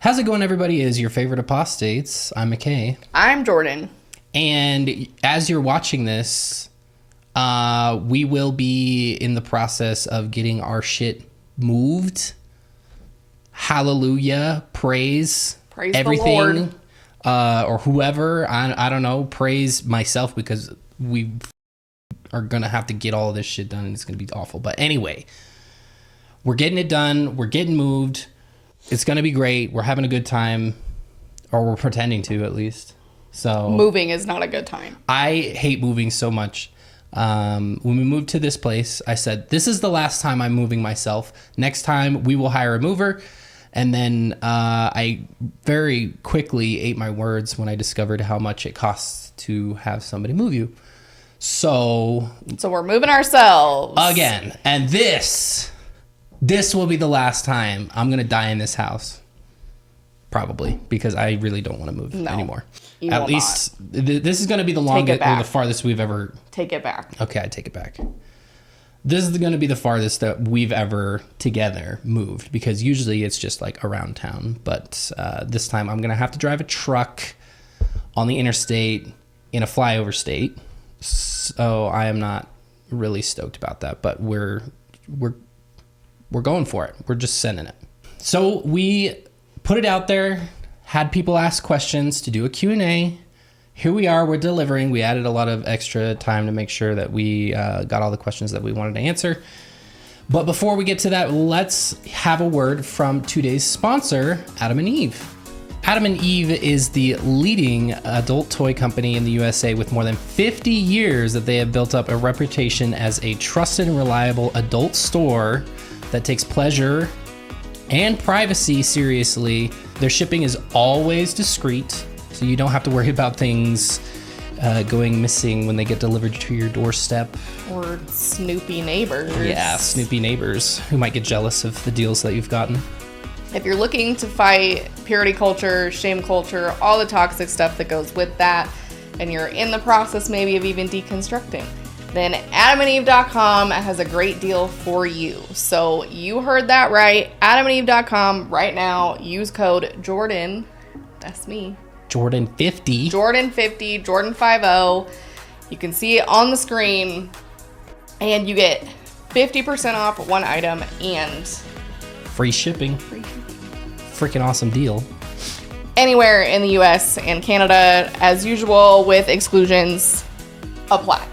How's it going, everybody? Is your favorite apostates. I'm McKay. I'm Jordan. And as you're watching this, we will be in the process of getting our shit moved. Hallelujah. Praise everything. The Lord. Or whoever. I don't know. Praise myself because we are going to have to get all of this shit done and it's going to be awful. But anyway, we're getting it done. We're getting moved. It's going to be great. We're having a good time, or we're pretending to at least. So moving is not a good time. I hate moving so much. When we moved to this place, I said, this is the last time I'm moving myself. Next time we will hire a mover. And then I very quickly ate my words when I discovered how much it costs to have somebody move you. So we're moving ourselves. Again. And this will be the last time I'm going to die in this house. Probably. Because I really don't want to move anymore. At least this is going to be the longest or the farthest we've ever... Take it back. Okay, I take it back. This is going to be the farthest that we've ever together moved. Because usually it's just like around town. But this time I'm going to have to drive a truck on the interstate in a flyover state. So I am not really stoked about that. But we're going for it. We're just sending it. So we put it out there, had people ask questions to do a Q&A. Here we are, we're delivering. We added a lot of extra time to make sure that we got all the questions that we wanted to answer. But before we get to that, let's have a word from today's sponsor, Adam and Eve. Adam and Eve is the leading adult toy company in the USA with more than 50 years that they have built up a reputation as a trusted and reliable adult store that takes pleasure and privacy seriously. Their shipping is always discreet, so you don't have to worry about things going missing when they get delivered to your doorstep. Or snoopy neighbors. Yeah, snoopy neighbors who might get jealous of the deals that you've gotten. If you're looking to fight purity culture, shame culture, all the toxic stuff that goes with that, and you're in the process maybe of even deconstructing, then adamandeve.com has a great deal for you. So you heard that right. adamandeve.com right now. Use code Jordan. That's me. Jordan50. Jordan50, Jordan50. You can see it on the screen. And you get 50% off one item and free shipping. Freaking awesome deal. Anywhere in the US and Canada, as usual, with exclusions apply.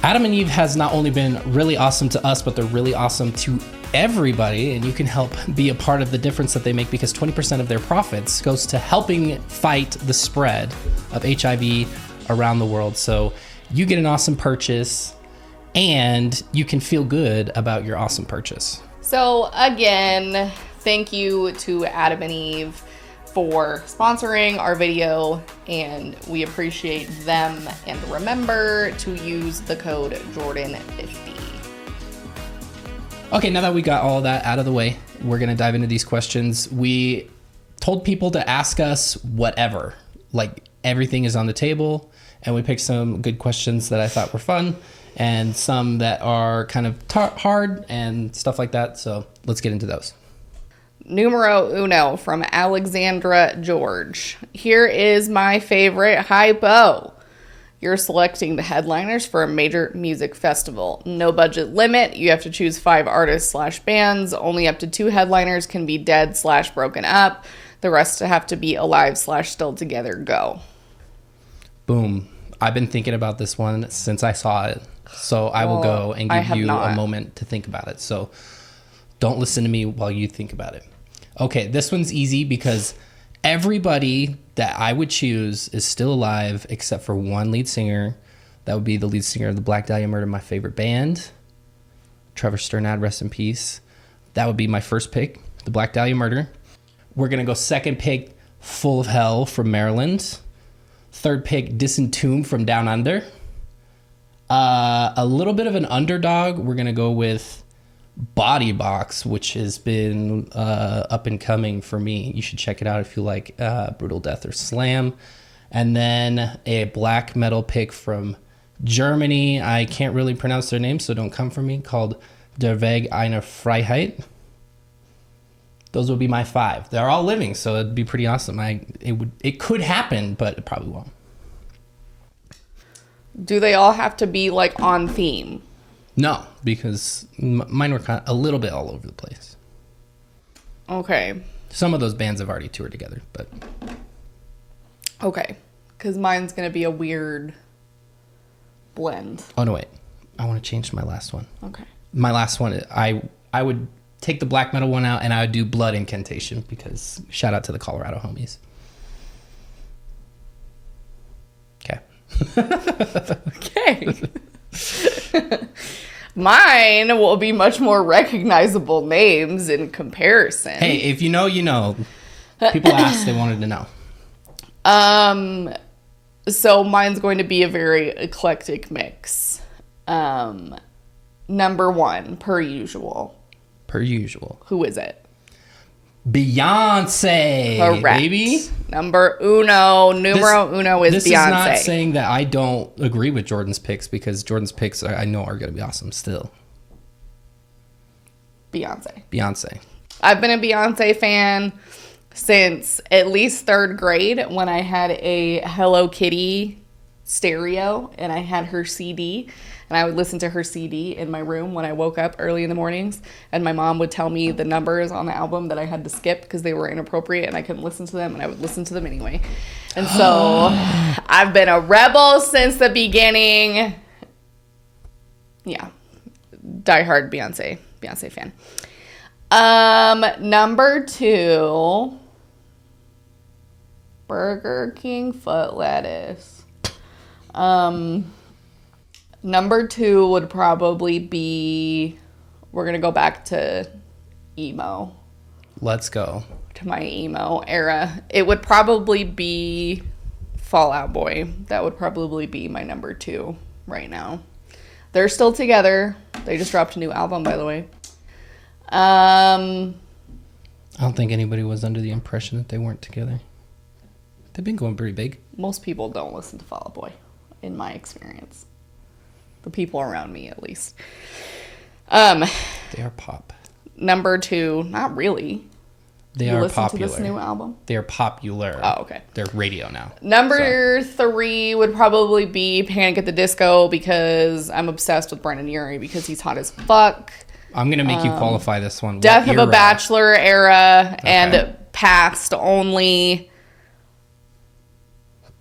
Adam and Eve has not only been really awesome to us, but they're really awesome to everybody, and you can help be a part of the difference that they make because 20% of their profits goes to helping fight the spread of HIV around the world. So you get an awesome purchase, and you can feel good about your awesome purchase. So again, thank you to Adam and Eve for sponsoring our video, and we appreciate them. And remember to use the code Jordan50. Okay, now that we got all that out of the way, we're gonna dive into these questions. We told people to ask us whatever, like everything is on the table, and we picked some good questions that I thought were fun and some that are kind of hard and stuff like that. So let's get into those. Numero uno from Alexandra George. Here is my favorite hypo. You're selecting the headliners for a major music festival. No budget limit. You have to choose 5 artists/bands. Only up to 2 headliners can be dead/broken up. The rest have to be alive/still together. Go. Boom. I've been thinking about this one since I saw it. So I will go and give you a moment to think about it. So don't listen to me while you think about it. Okay, this one's easy because everybody that I would choose is still alive except for one lead singer. That would be the lead singer of the Black Dahlia Murder, my favorite band. Trevor Sternad, rest in peace. That would be my first pick, the Black Dahlia Murder. We're going to go second pick, Full of Hell from Maryland. Third pick, Disentomb from Down Under. A little bit of an underdog. We're going to go with Body Box, which has been up and coming for me. You should check it out if you like Brutal Death or Slam. And then a black metal pick from Germany. I can't really pronounce their name, so don't come for me, called Der Weg einer Freiheit. Those would be my 5. They're all living, so it'd be pretty awesome. It could happen, but it probably won't. Do they all have to be like on theme? No, because mine were kind of a little bit all over the place. Okay. Some of those bands have already toured together, but... Okay. Because mine's going to be a weird blend. Oh, no, wait. I want to change to my last one. Okay. My last one, I would take the black metal one out, and I would do Blood Incantation, because shout out to the Colorado homies. Okay. Okay. Mine will be much more recognizable names in comparison. Hey, if you know, you know. People asked, they wanted to know. So mine's going to be a very eclectic mix. Number 1, per usual. Per usual. Who is it? Beyonce. Correct. Baby. Numero uno is Beyonce. This is not saying that I don't agree with Jordan's picks, because Jordan's picks I know are going to be awesome still. Beyonce. I've been a Beyonce fan since at least 3rd grade, when I had a Hello Kitty stereo and I had her CD, and I would listen to her CD in my room when I woke up early in the mornings, and my mom would tell me the numbers on the album that I had to skip because they were inappropriate and I couldn't listen to them, and I would listen to them anyway. And so I've been a rebel since the beginning. Yeah. Diehard Beyonce fan. Number 2, Burger King foot lettuce. Number 2 would probably be, we're going to go back to emo. Let's go. To my emo era. It would probably be Fall Out Boy. That would probably be my number 2 right now. They're still together. They just dropped a new album, by the way. I don't think anybody was under the impression that they weren't together. They've been going pretty big. Most people don't listen to Fall Out Boy, in my experience. The people around me, at least. They are pop. Number 2, not really. They are listen popular. To this new album? They are popular. Oh, okay. They're radio now. Number 3 would probably be Panic at the Disco, because I'm obsessed with Brendan Urie because he's hot as fuck. I'm going to make you qualify this one. Death of a Bachelor era and past only.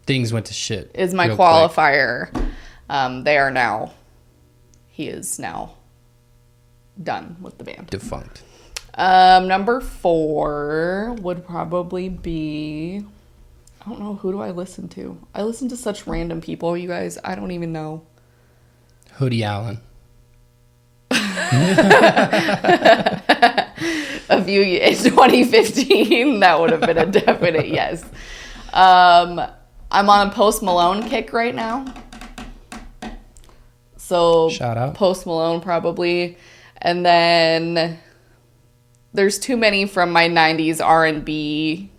Things went to shit. Is my qualifier. He is now done with the band. Defunct. Number 4 would probably be, I don't know, who do I listen to? I listen to such random people, you guys. I don't even know. Hoodie Allen. In 2015, that would have been a definite yes. I'm on a Post Malone kick right now. So shout out. Post Malone probably. And then there's too many from my 90s R&B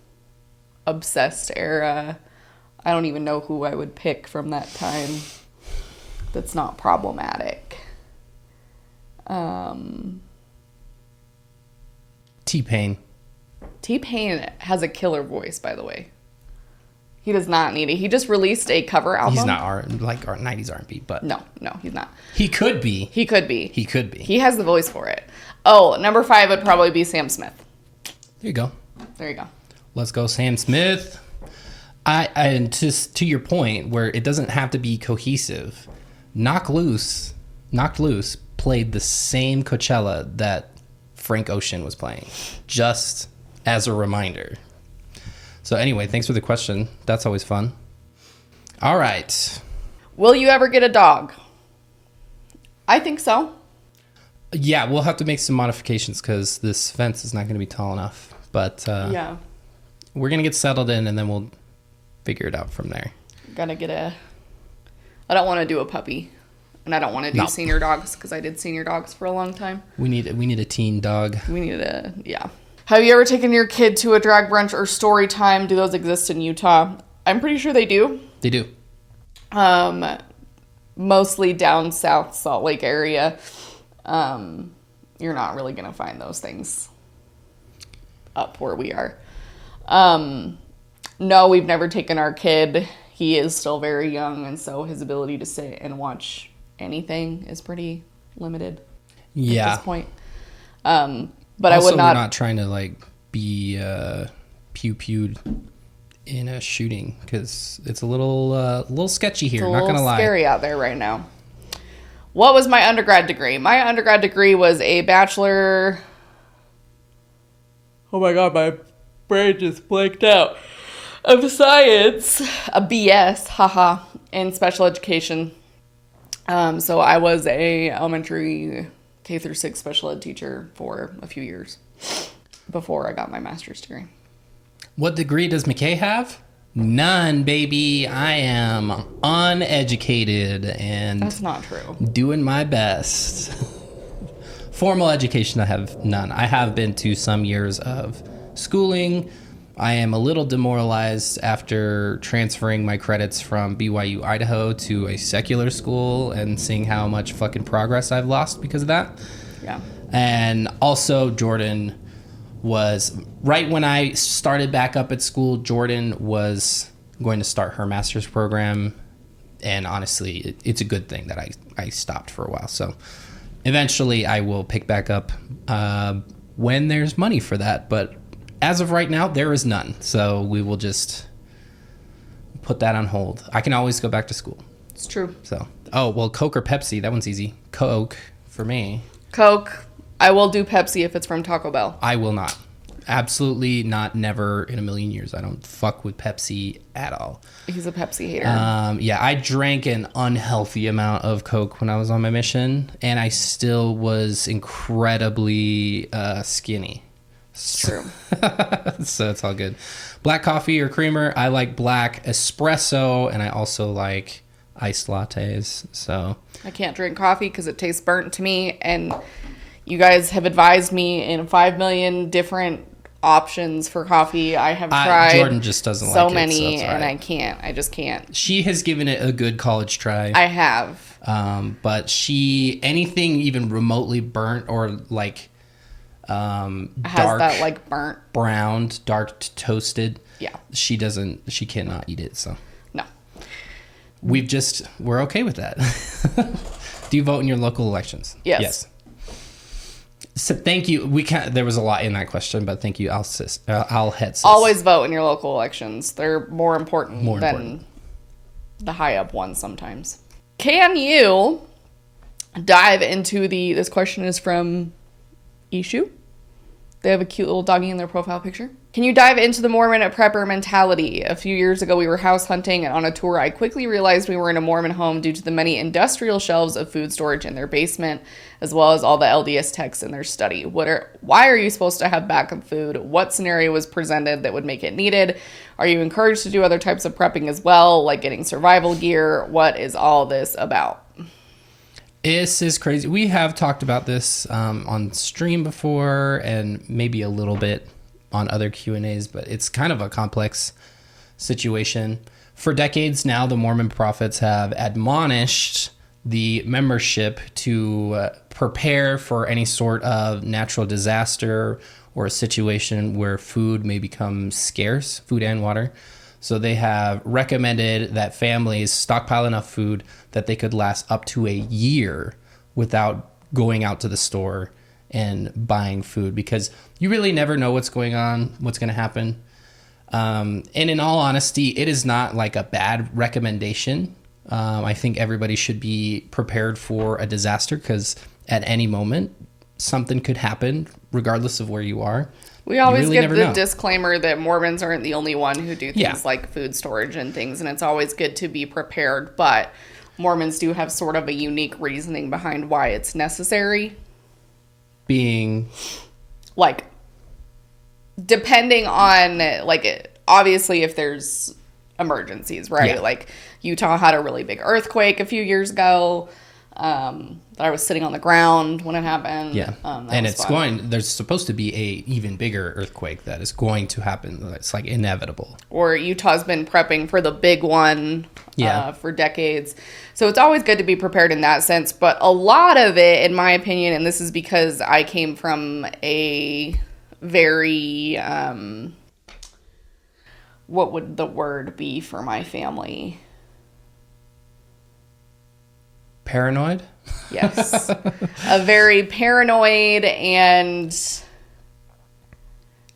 obsessed era. I don't even know who I would pick from that time that's not problematic. T-Pain. T-Pain has a killer voice, by the way. He does not need it. He just released a cover album. He's not our 90s R&B, but... No, he's not. He could be. He could be. He has the voice for it. Oh, number 5 would probably be Sam Smith. There you go. Let's go, Sam Smith. And just to your point, where it doesn't have to be cohesive, Knocked Loose played the same Coachella that Frank Ocean was playing, just as a reminder. So anyway, thanks for the question. That's always fun. All right. Will you ever get a dog? I think so. Yeah, we'll have to make some modifications because this fence is not going to be tall enough. But yeah, we're going to get settled in and then we'll figure it out from there. I don't want to do a puppy. And I don't want to do senior dogs because I did senior dogs for a long time. We need a teen dog. Yeah. Have you ever taken your kid to a drag brunch or story time? Do those exist in Utah? I'm pretty sure they do. They do. Mostly down south Salt Lake area. You're not really going to find those things up where we are. No, we've never taken our kid. He is still very young, and so his ability to sit and watch anything is pretty limited at this point. But also, I would not. We're not trying to like be pew-pewed in a shooting because it's a little sketchy here. Not gonna lie. Scary out there right now. What was my undergrad degree? My undergrad degree was a bachelor. Oh my god, my brain just blanked out. Of science, a BS, haha, in special education. So I was a elementary K through 6 special ed teacher for a few years before I got my master's degree. What degree does McKay have? None, baby. I am uneducated and That's not true. doing my best. Formal education, I have none. I have been to some years of schooling. I am a little demoralized after transferring my credits from BYU, Idaho to a secular school and seeing how much fucking progress I've lost because of that. Yeah. And also, Jordan was, right when I started back up at school, Jordan was going to start her master's program. And honestly, it's a good thing that I stopped for a while. So eventually I will pick back up when there's money for that. But as of right now, there is none. So we will just put that on hold. I can always go back to school. It's true. So, oh, well, Coke or Pepsi, that one's easy. Coke for me. Coke. I will do Pepsi if it's from Taco Bell. I will not. Absolutely not. Never in a million years. I don't fuck with Pepsi at all. He's a Pepsi hater. Yeah, I drank an unhealthy amount of Coke when I was on my mission, and I still was incredibly skinny. It's true. So it's all good. Black coffee or creamer? I like black espresso, and I also like iced lattes. So I can't drink coffee because it tastes burnt to me, and you guys have advised me in 5 million different options for coffee. I have tried Jordan just doesn't so like many, it, so and I can't. I just can't. She has given it a good college try. I have. But anything even remotely burnt or like Has dark that like burnt browned, dark toasted. Yeah. She cannot eat it. So No. we're okay with that. Do you vote in your local elections? Yes. So thank you. There was a lot in that question, but thank you. I'll head sis. Always vote in your local elections. They're more important than the high up ones sometimes. Can you dive into this question is from Ishu. They have a cute little doggy in their profile picture. Can you dive into the Mormon prepper mentality? A few years ago, we were house hunting, and on a tour, I quickly realized we were in a Mormon home due to the many industrial shelves of food storage in their basement, as well as all the LDS texts in their study. Why are you supposed to have backup food? What scenario was presented that would make it needed? Are you encouraged to do other types of prepping as well, like getting survival gear? What is all this about? This is crazy. We have talked about this on stream before and maybe a little bit on other Q&As, but it's kind of a complex situation. For decades now, the Mormon prophets have admonished the membership to prepare for any sort of natural disaster or a situation where food may become scarce, food and water. So they have recommended that families stockpile enough food that they could last up to a year without going out to the store and buying food, because you really never know what's going on, what's going to happen. And in all honesty, it is not like a bad recommendation. I think everybody should be prepared for a disaster, because at any moment, something could happen regardless of where you are. We always give the disclaimer that Mormons aren't the only one who do things like food storage and things, and it's always good to be prepared, but Mormons do have sort of a unique reasoning behind why it's necessary. Being? Like, depending on, like, obviously if there's emergencies, right? Yeah. Like, Utah had a really big earthquake a few years ago. I was sitting on the ground when it happened. Yeah. And it's there's supposed to be a even bigger earthquake that is going to happen. It's like inevitable. Or Utah's been prepping for the big one for decades. So it's always good to be prepared in that sense. But a lot of it, in my opinion, and this is because I came from a very, what would the word be for my family? Paranoid? Yes. A very paranoid and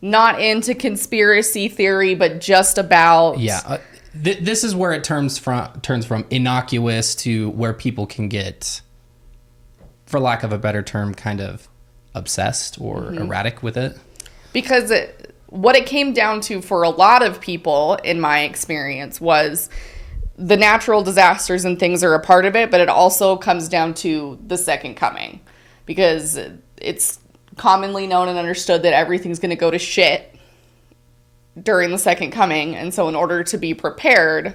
not into conspiracy theory, but just about... Yeah. This is where it turns from innocuous to where people can get, for lack of a better term, kind of obsessed or erratic with it. Because what it came down to for a lot of people, in my experience, was the natural disasters and things are a part of it, but it also comes down to the second coming. Because it's commonly known and understood that everything's going to go to shit during the second coming. And so in order to be prepared,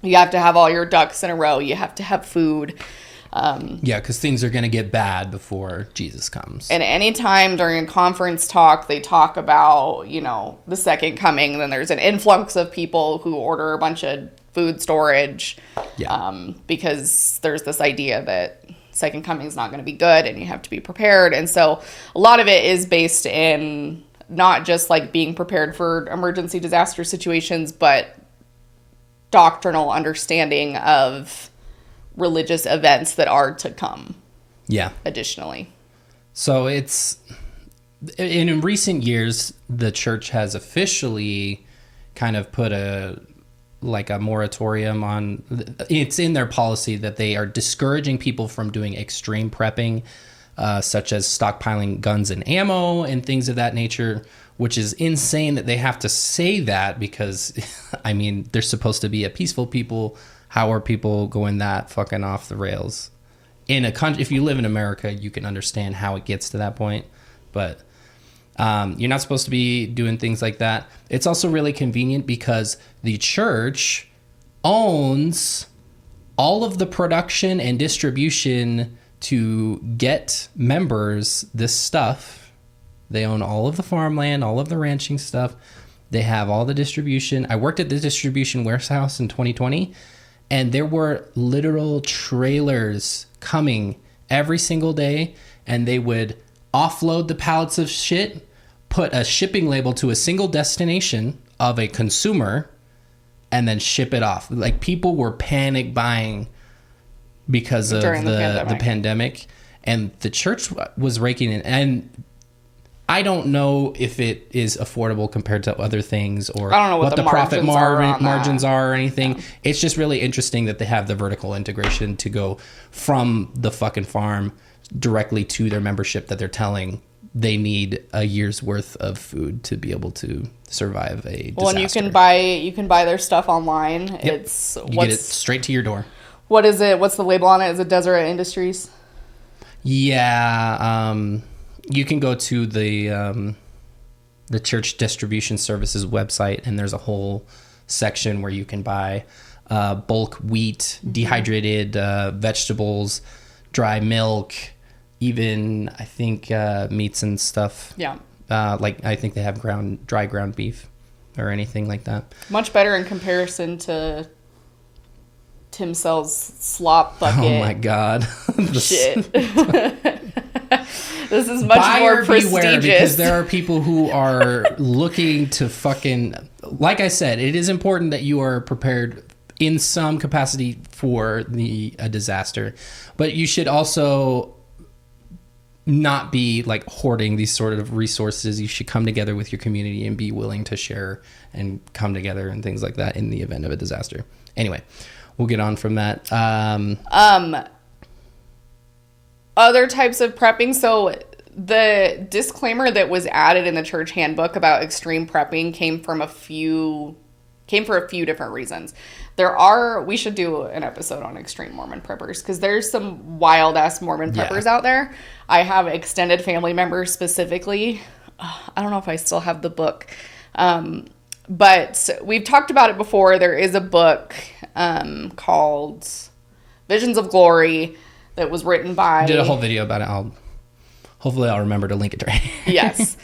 you have to have all your ducks in a row. You have to have food. Yeah, because things are going to get bad before Jesus comes. And anytime during a conference talk, they talk about, the second coming, then there's an influx of people who order a bunch of food storage. Yeah. Because there's this idea that second coming is not going to be good and you have to be prepared. And so a lot of it is based in not just like being prepared for emergency disaster situations, but doctrinal understanding of religious events that are to come. Yeah. Additionally. So in recent years, the church has officially kind of put a moratorium on, it's in their policy that they are discouraging people from doing extreme prepping, such as stockpiling guns and ammo and things of that nature, which is insane that they have to say that because, I mean, they're supposed to be a peaceful people. How are people going that fucking off the rails? In a country, if you live in America, you can understand how it gets to that point, but you're not supposed to be doing things like that. It's also really convenient because the church owns all of the production and distribution to get members this stuff. They own all of the farmland, all of the ranching stuff. They have all the distribution. I worked at the distribution warehouse in 2020, and there were literal trailers coming every single day, and they would offload the pallets of shit, put a shipping label to a single destination of a consumer, and then ship it off. Like, people were panic buying because of the pandemic, and the church was raking in. And I don't know if it is affordable compared to other things, or I don't know what the profit margins are or anything. Yeah. It's just really interesting that they have the vertical integration to go from the fucking farm directly to their membership, that they're telling they need a year's worth of food to be able to survive a disaster. Well, and you can buy their stuff online. Yep. You get it straight to your door. What is it? What's the label on it? Is it Deseret Industries? Yeah, you can go to the Church Distribution Services website, and there's a whole section where you can buy bulk wheat, dehydrated vegetables, dry milk, even I think meats and stuff. Yeah. I think they have dry ground beef or anything like that. Much better in comparison to Tim Cell's slop bucket. Oh my God. Shit. This is much more prestigious. Beware, because there are people who are looking to fucking... Like I said, it is important that you are prepared in some capacity for a disaster. But you should also not be like hoarding these sort of resources. You should come together with your community and be willing to share and come together and things like that in the event of a disaster. Anyway, we'll get on from that. Other types of prepping. So the disclaimer that was added in the church handbook about extreme prepping came for a few different reasons. We should do an episode on extreme Mormon preppers, because there's some wild ass Mormon preppers out there. I have extended family members specifically. I don't know if I still have the book. But we've talked about it before. There is a book called Visions of Glory that was written by... Did a whole video about it. Hopefully I'll remember to link it right. Yes.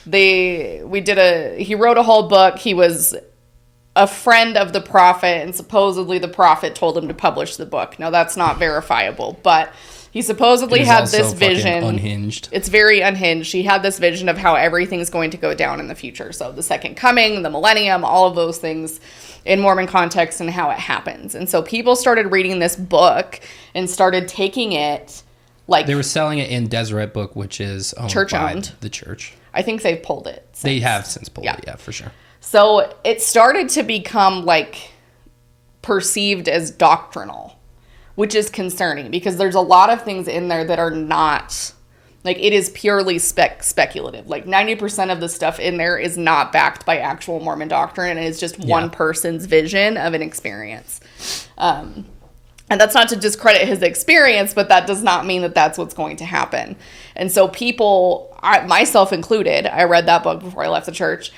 He wrote a whole book. He was a friend of the prophet, and supposedly the prophet told him to publish the book. Now, that's not verifiable, but He supposedly had this vision. Unhinged. It's very unhinged. He had this vision of how everything's going to go down in the future. So the second coming, the millennium, all of those things in Mormon context and how it happens. And so people started reading this book and started taking it like... They were selling it in Deseret Book, which is owned by the church. I think they've pulled it since. They have since pulled it, yeah, for sure. So it started to become like perceived as doctrinal, which is concerning because there's a lot of things in there that are not, like, it is purely speculative. Like 90% of the stuff in there is not backed by actual Mormon doctrine, and it's just one person's vision of an experience. And that's not to discredit his experience, but that does not mean that that's what's going to happen. And so people, myself included, I read that book before I left the church.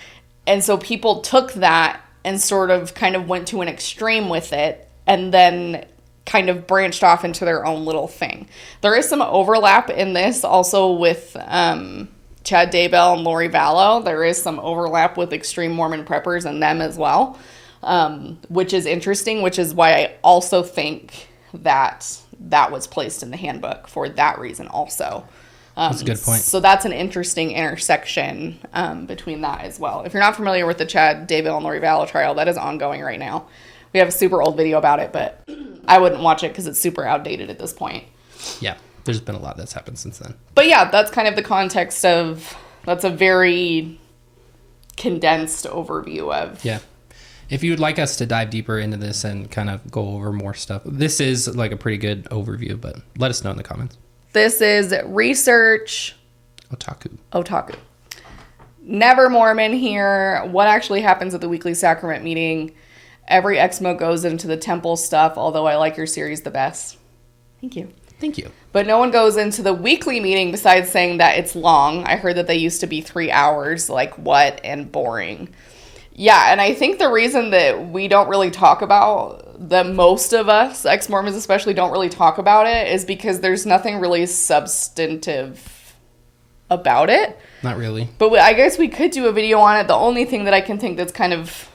And so people took that and sort of kind of went to an extreme with it and then kind of branched off into their own little thing. There is some overlap in this also with Chad Daybell and Lori Vallow. There is some overlap with extreme Mormon preppers and them as well, which is interesting, which is why I also think that that was placed in the handbook for that reason also. That's a good point. So that's an interesting intersection between that as well. If you're not familiar with the Chad Daybell and Lori Vallow trial, that is ongoing right now. We have a super old video about it, but I wouldn't watch it because it's super outdated at this point. Yeah, there's been a lot that's happened since then. But yeah, that's kind of the context of, that's a very condensed overview of. Yeah. If you would like us to dive deeper into this and kind of go over more stuff, this is like a pretty good overview, but let us know in the comments. This is research. Otaku. Never Mormon here. What actually happens at the weekly sacrament meeting? Every Exmo goes into the temple stuff, although I like your series the best. Thank you. But no one goes into the weekly meeting besides saying that it's long. I heard that they used to be 3 hours. Like, what? And boring. Yeah, and I think the reason that we don't really talk about, that most of us, ex-Mormons especially, don't really talk about it is because there's nothing really substantive about it. Not really. But I guess we could do a video on it. The only thing that I can think that's kind of...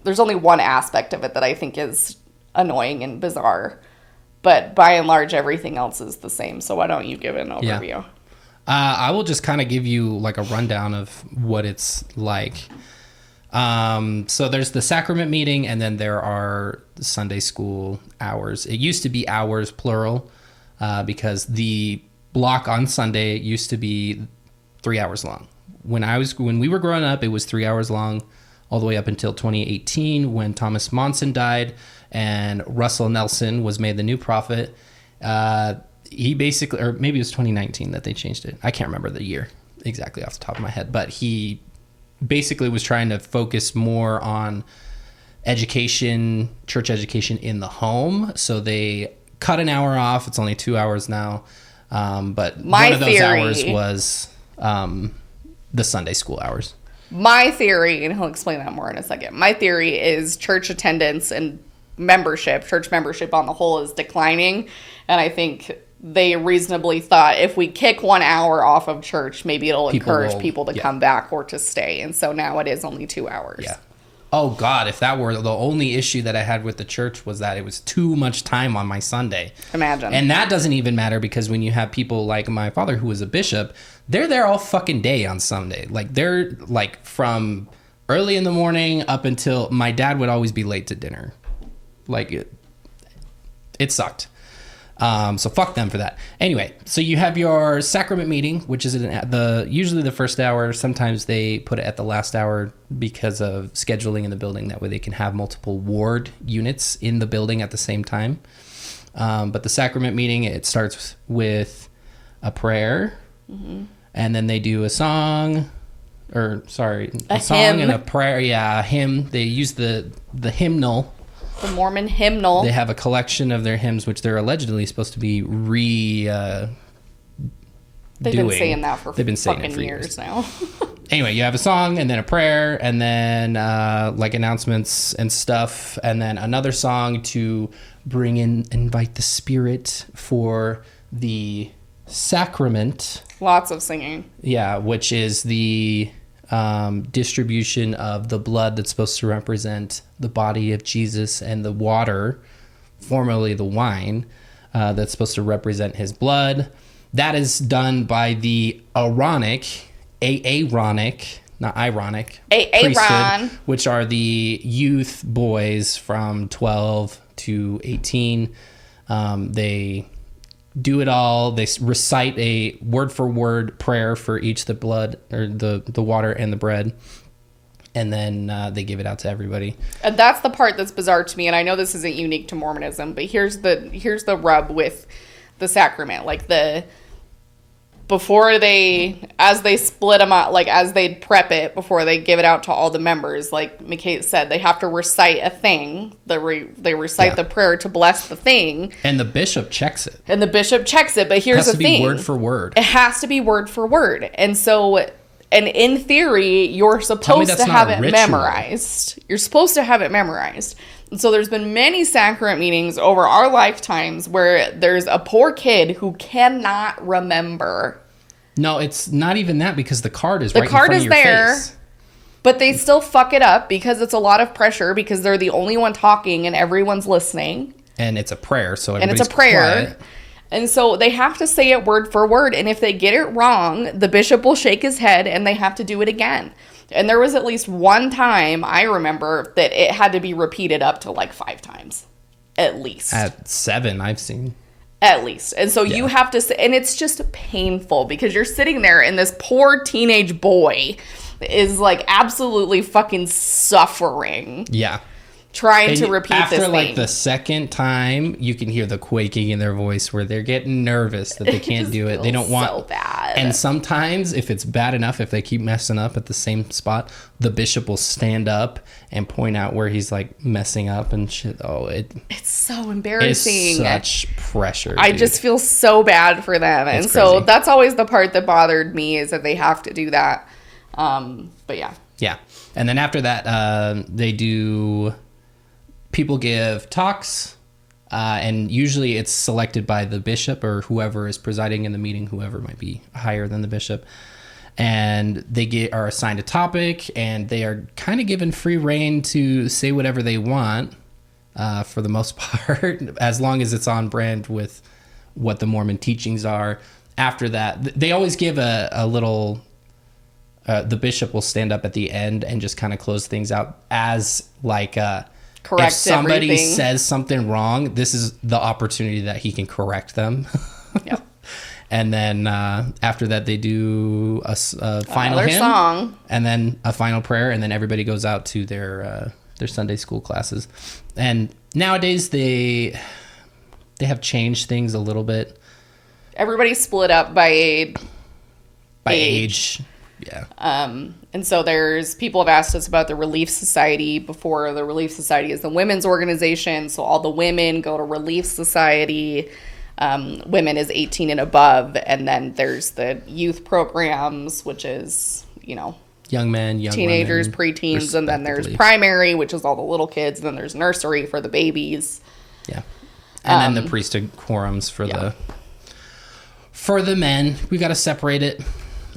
There's only one aspect of it that I think is annoying and bizarre. But by and large, everything else is the same. So why don't you give an overview? Yeah. I will just kind of give you like a rundown of what it's like. So there's the sacrament meeting, and then there are Sunday school hours. It used to be hours, plural, because the block on Sunday used to be 3 hours long. When we were growing up, it was 3 hours long, all the way up until 2018 when Thomas Monson died and Russell Nelson was made the new prophet. He basically, or maybe it was 2019 that they changed it. I can't remember the year exactly off the top of my head, but he basically was trying to focus more on education, church education in the home. So they cut an hour off. It's only 2 hours now. But one of those hours was the Sunday school hours. My theory, and he'll explain that more in a second. My theory is church attendance and church membership on the whole is declining. And I think they reasonably thought if we kick 1 hour off of church, maybe it'll encourage people to come back or to stay. And so now it is only 2 hours. Yeah. Oh, God, if that were the only issue that I had with the church was that it was too much time on my Sunday. Imagine. And that doesn't even matter because when you have people like my father, who was a bishop, they're there all fucking day on Sunday. Like, they're, like, from early in the morning up until my dad would always be late to dinner. Like, it sucked. So fuck them for that. Anyway, so you have your sacrament meeting, which is usually the first hour. Sometimes they put it at the last hour because of scheduling in the building. That way they can have multiple ward units in the building at the same time. But the sacrament meeting, it starts with a prayer, and then they do a song, a song hymn. And a prayer. Yeah, a hymn. They use the hymnal. The Mormon hymnal. They have a collection of their hymns, which they're allegedly supposed to be They've been saying that for years now. Anyway, you have a song and then a prayer and then like announcements and stuff, and then another song to invite the spirit for the sacrament. Lots of singing. Yeah, which is the distribution of the blood that's supposed to represent the body of Jesus and the water, formerly the wine, that's supposed to represent his blood. That is done by the Aaronic, not ironic, priesthood, which are the youth boys from 12 to 18. They do it all. They recite a word-for-word prayer for each, the blood or the water and the bread. And then they give it out to everybody. And that's the part that's bizarre to me. And I know this isn't unique to Mormonism, but here's the rub with the sacrament. Like as they split them out, like as they prep it before they give it out to all the members, like McKay said, they have to recite a thing. They recite the prayer to bless the thing. And the bishop checks it. But here's the thing. It has to be word for word. It has to be word for word. And so... And in theory, you're supposed to have it memorized. You're supposed to have it memorized. And so there's been many sacrament meetings over our lifetimes where there's a poor kid who cannot remember. No, it's not even that, because the card is right in front of your face. But they still fuck it up because it's a lot of pressure, because they're the only one talking and everyone's listening. And it's a prayer, so everybody's quiet. And so they have to say it word for word. And if they get it wrong, the bishop will shake his head and they have to do it again. And there was at least one time I remember that it had to be repeated up to like 5 times. At least. At 7, I've seen. At least. And so you have to say, and it's just painful because you're sitting there and this poor teenage boy is like absolutely fucking suffering. Yeah. Trying to repeat this thing. After like the second time, you can hear the quaking in their voice where they're getting nervous that they can't do it. They don't want. So bad. And sometimes, if it's bad enough, if they keep messing up at the same spot, the bishop will stand up and point out where he's like messing up and shit. Oh, it's so embarrassing. It's such pressure. I just feel so bad for them, and so that's always the part that bothered me, is that they have to do that. But yeah. Yeah, and then after that, they do. People give talks, and usually it's selected by the bishop or whoever is presiding in the meeting, whoever might be higher than the bishop. And they are assigned a topic, and they are kind of given free reign to say whatever they want, for the most part, as long as it's on brand with what the Mormon teachings are. After that, they always give a little... the bishop will stand up at the end and just kind of close things out as like... correct if somebody everything. Says something wrong, this is the opportunity that he can correct them. Yep. And then after that, they do a final hymn, song, and then a final prayer, and then everybody goes out to their Sunday school classes. And nowadays they have changed things a little bit. Everybody's split up by age. Yeah. And so there's people have asked us about the Relief Society before. The Relief Society is the women's organization. So all the women go to Relief Society. Women is 18 and above. And then there's the youth programs, which is, young men, young teenagers, women, preteens. And then there's primary, which is all the little kids. And then there's nursery for the babies. Yeah. And then the priesthood quorums for the men. We got to separate it,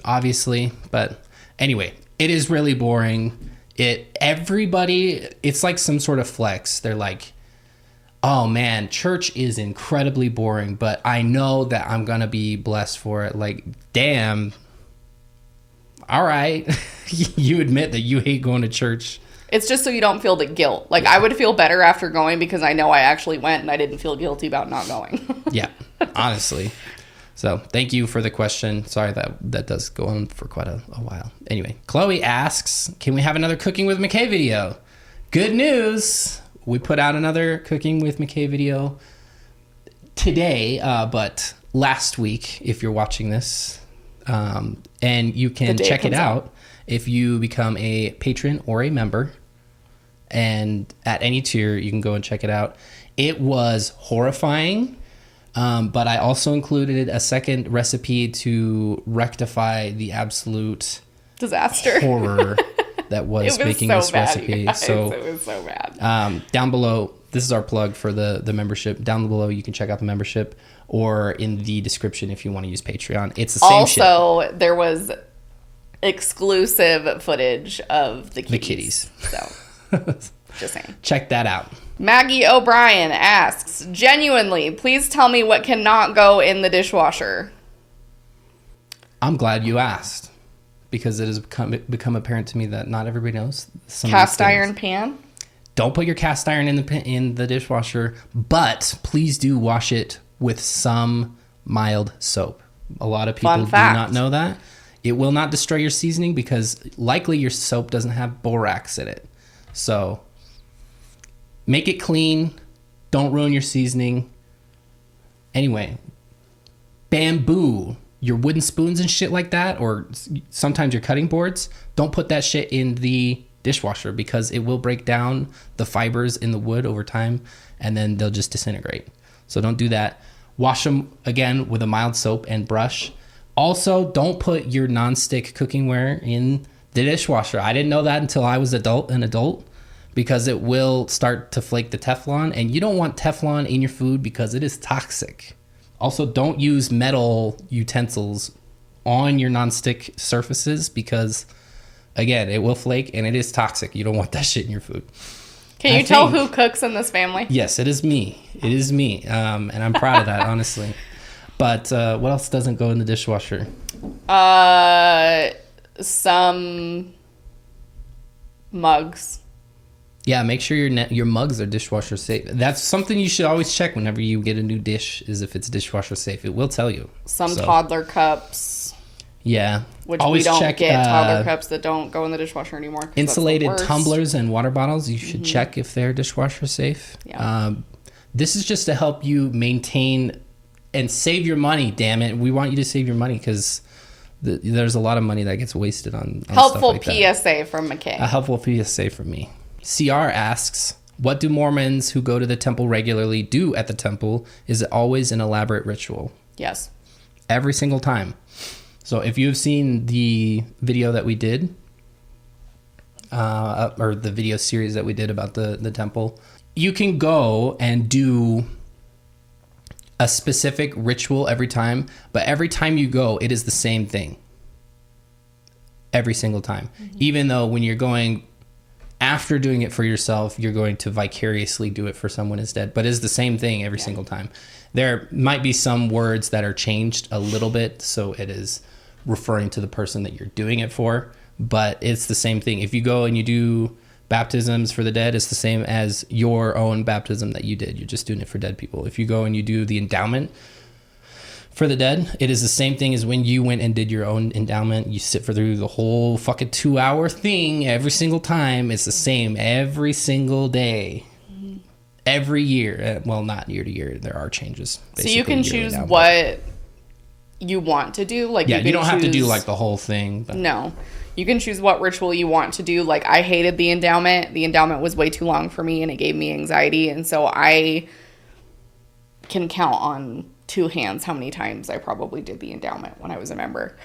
obviously, but anyway, it is really boring. It's like some sort of flex. They're like, oh man, church is incredibly boring, but I know that I'm gonna be blessed for it. Like, damn, all right. You admit that you hate going to church. It's just so you don't feel the guilt. Like, I would feel better after going because I know I actually went and I didn't feel guilty about not going. Yeah, honestly. So thank you for the question. Sorry that does go on for quite a while. Anyway, Chloe asks, can we have another Cooking with McKay video? Good news. We put out another Cooking with McKay video today, but last week, if you're watching this, and you can check it out if you become a patron or a member, and at any tier, you can go and check it out. It was horrifying. But I also included a second recipe to rectify the absolute disaster horror that was making this recipe. So it was so bad. Down below, this is our plug for the membership. Down below, you can check out the membership, or in the description if you want to use Patreon. It's the same shit. Also, there was exclusive footage of the kitties. So. Just saying. Check that out. Maggie O'Brien asks, genuinely, please tell me what cannot go in the dishwasher. I'm glad you asked, because it has become apparent to me that not everybody knows. Cast iron pan? Don't put your cast iron in the dishwasher, but please do wash it with some mild soap. A lot of people do not know that. It will not destroy your seasoning because likely your soap doesn't have borax in it. So make it clean. Don't ruin your seasoning. Anyway, bamboo, your wooden spoons and shit like that, or sometimes your cutting boards, don't put that shit in the dishwasher because it will break down the fibers in the wood over time and then they'll just disintegrate. So don't do that. Wash them again with a mild soap and brush. Also, don't put your nonstick cookingware in the dishwasher. I didn't know that until I was an adult because it will start to flake the Teflon, and you don't want Teflon in your food because it is toxic. Also, don't use metal utensils on your nonstick surfaces because, again, it will flake and it is toxic. You don't want that shit in your food. Can you tell who cooks in this family? Yes, it is me. It is me. And I'm proud of that, honestly. But what else doesn't go in the dishwasher? Some mugs. Yeah, make sure your mugs are dishwasher safe. That's something you should always check whenever you get a new dish, is if it's dishwasher safe. It will tell you. Some toddler cups. Yeah. Which always we don't get toddler cups that don't go in the dishwasher anymore. Insulated tumblers and water bottles, you should check if they're dishwasher safe. Yeah. This is just to help you maintain and save your money, damn it. We want you to save your money because there's a lot of money that gets wasted on helpful stuff like PSA that. From McKay. A helpful PSA from me. CR asks, what do Mormons who go to the temple regularly do at the temple? Is it always an elaborate ritual? Yes. Every single time. So if you've seen the video that we did, or the video series that we did about the temple, you can go and do a specific ritual every time, but every time you go, it is the same thing. Every single time. Even though when you're going, after doing it for yourself, you're going to vicariously do it for someone who's dead, but it's the same thing every single time. There might be some words that are changed a little bit, so it is referring to the person that you're doing it for, but it's the same thing. If you go and you do baptisms for the dead, it's the same as your own baptism that you did. You're just doing it for dead people. If you go and you do the endowment for the dead, it is the same thing as when you went and did your own endowment. You sit through the whole fucking 2-hour thing every single time. It's the same every single day. Every year. Well, not year to year. There are changes. So you can choose what you want to do. Like, yeah, you don't have to do like the whole thing. But. No. You can choose what ritual you want to do. Like, I hated the endowment. The endowment was way too long for me and it gave me anxiety. And so I can count on 2 hands how many times I probably did the endowment when I was a member.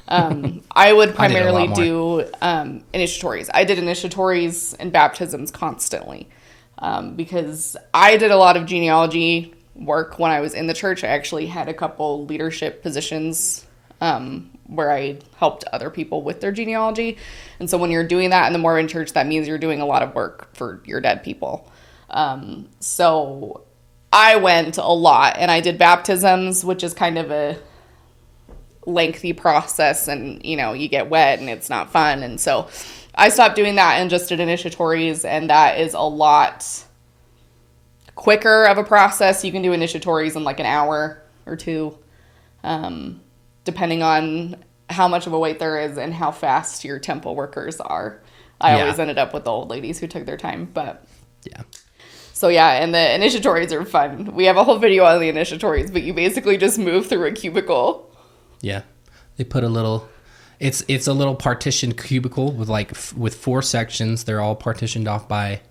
I would primarily do initiatories. I did initiatories and baptisms constantly because I did a lot of genealogy work when I was in the church. I actually had a couple leadership positions where I helped other people with their genealogy. And so when you're doing that in the Mormon church, that means you're doing a lot of work for your dead people. So I went a lot and I did baptisms, which is kind of a lengthy process and, you know, you get wet and it's not fun. And so I stopped doing that and just did initiatories, and that is a lot quicker of a process. You can do initiatories in like an hour or 2. Depending on how much of a wait there is and how fast your temple workers are. I always ended up with the old ladies who took their time, but yeah. So yeah, and the initiatories are fun. We have a whole video on the initiatories, but you basically just move through a cubicle. Yeah. They put a little, it's a little partitioned cubicle with 4 sections. They're all partitioned off by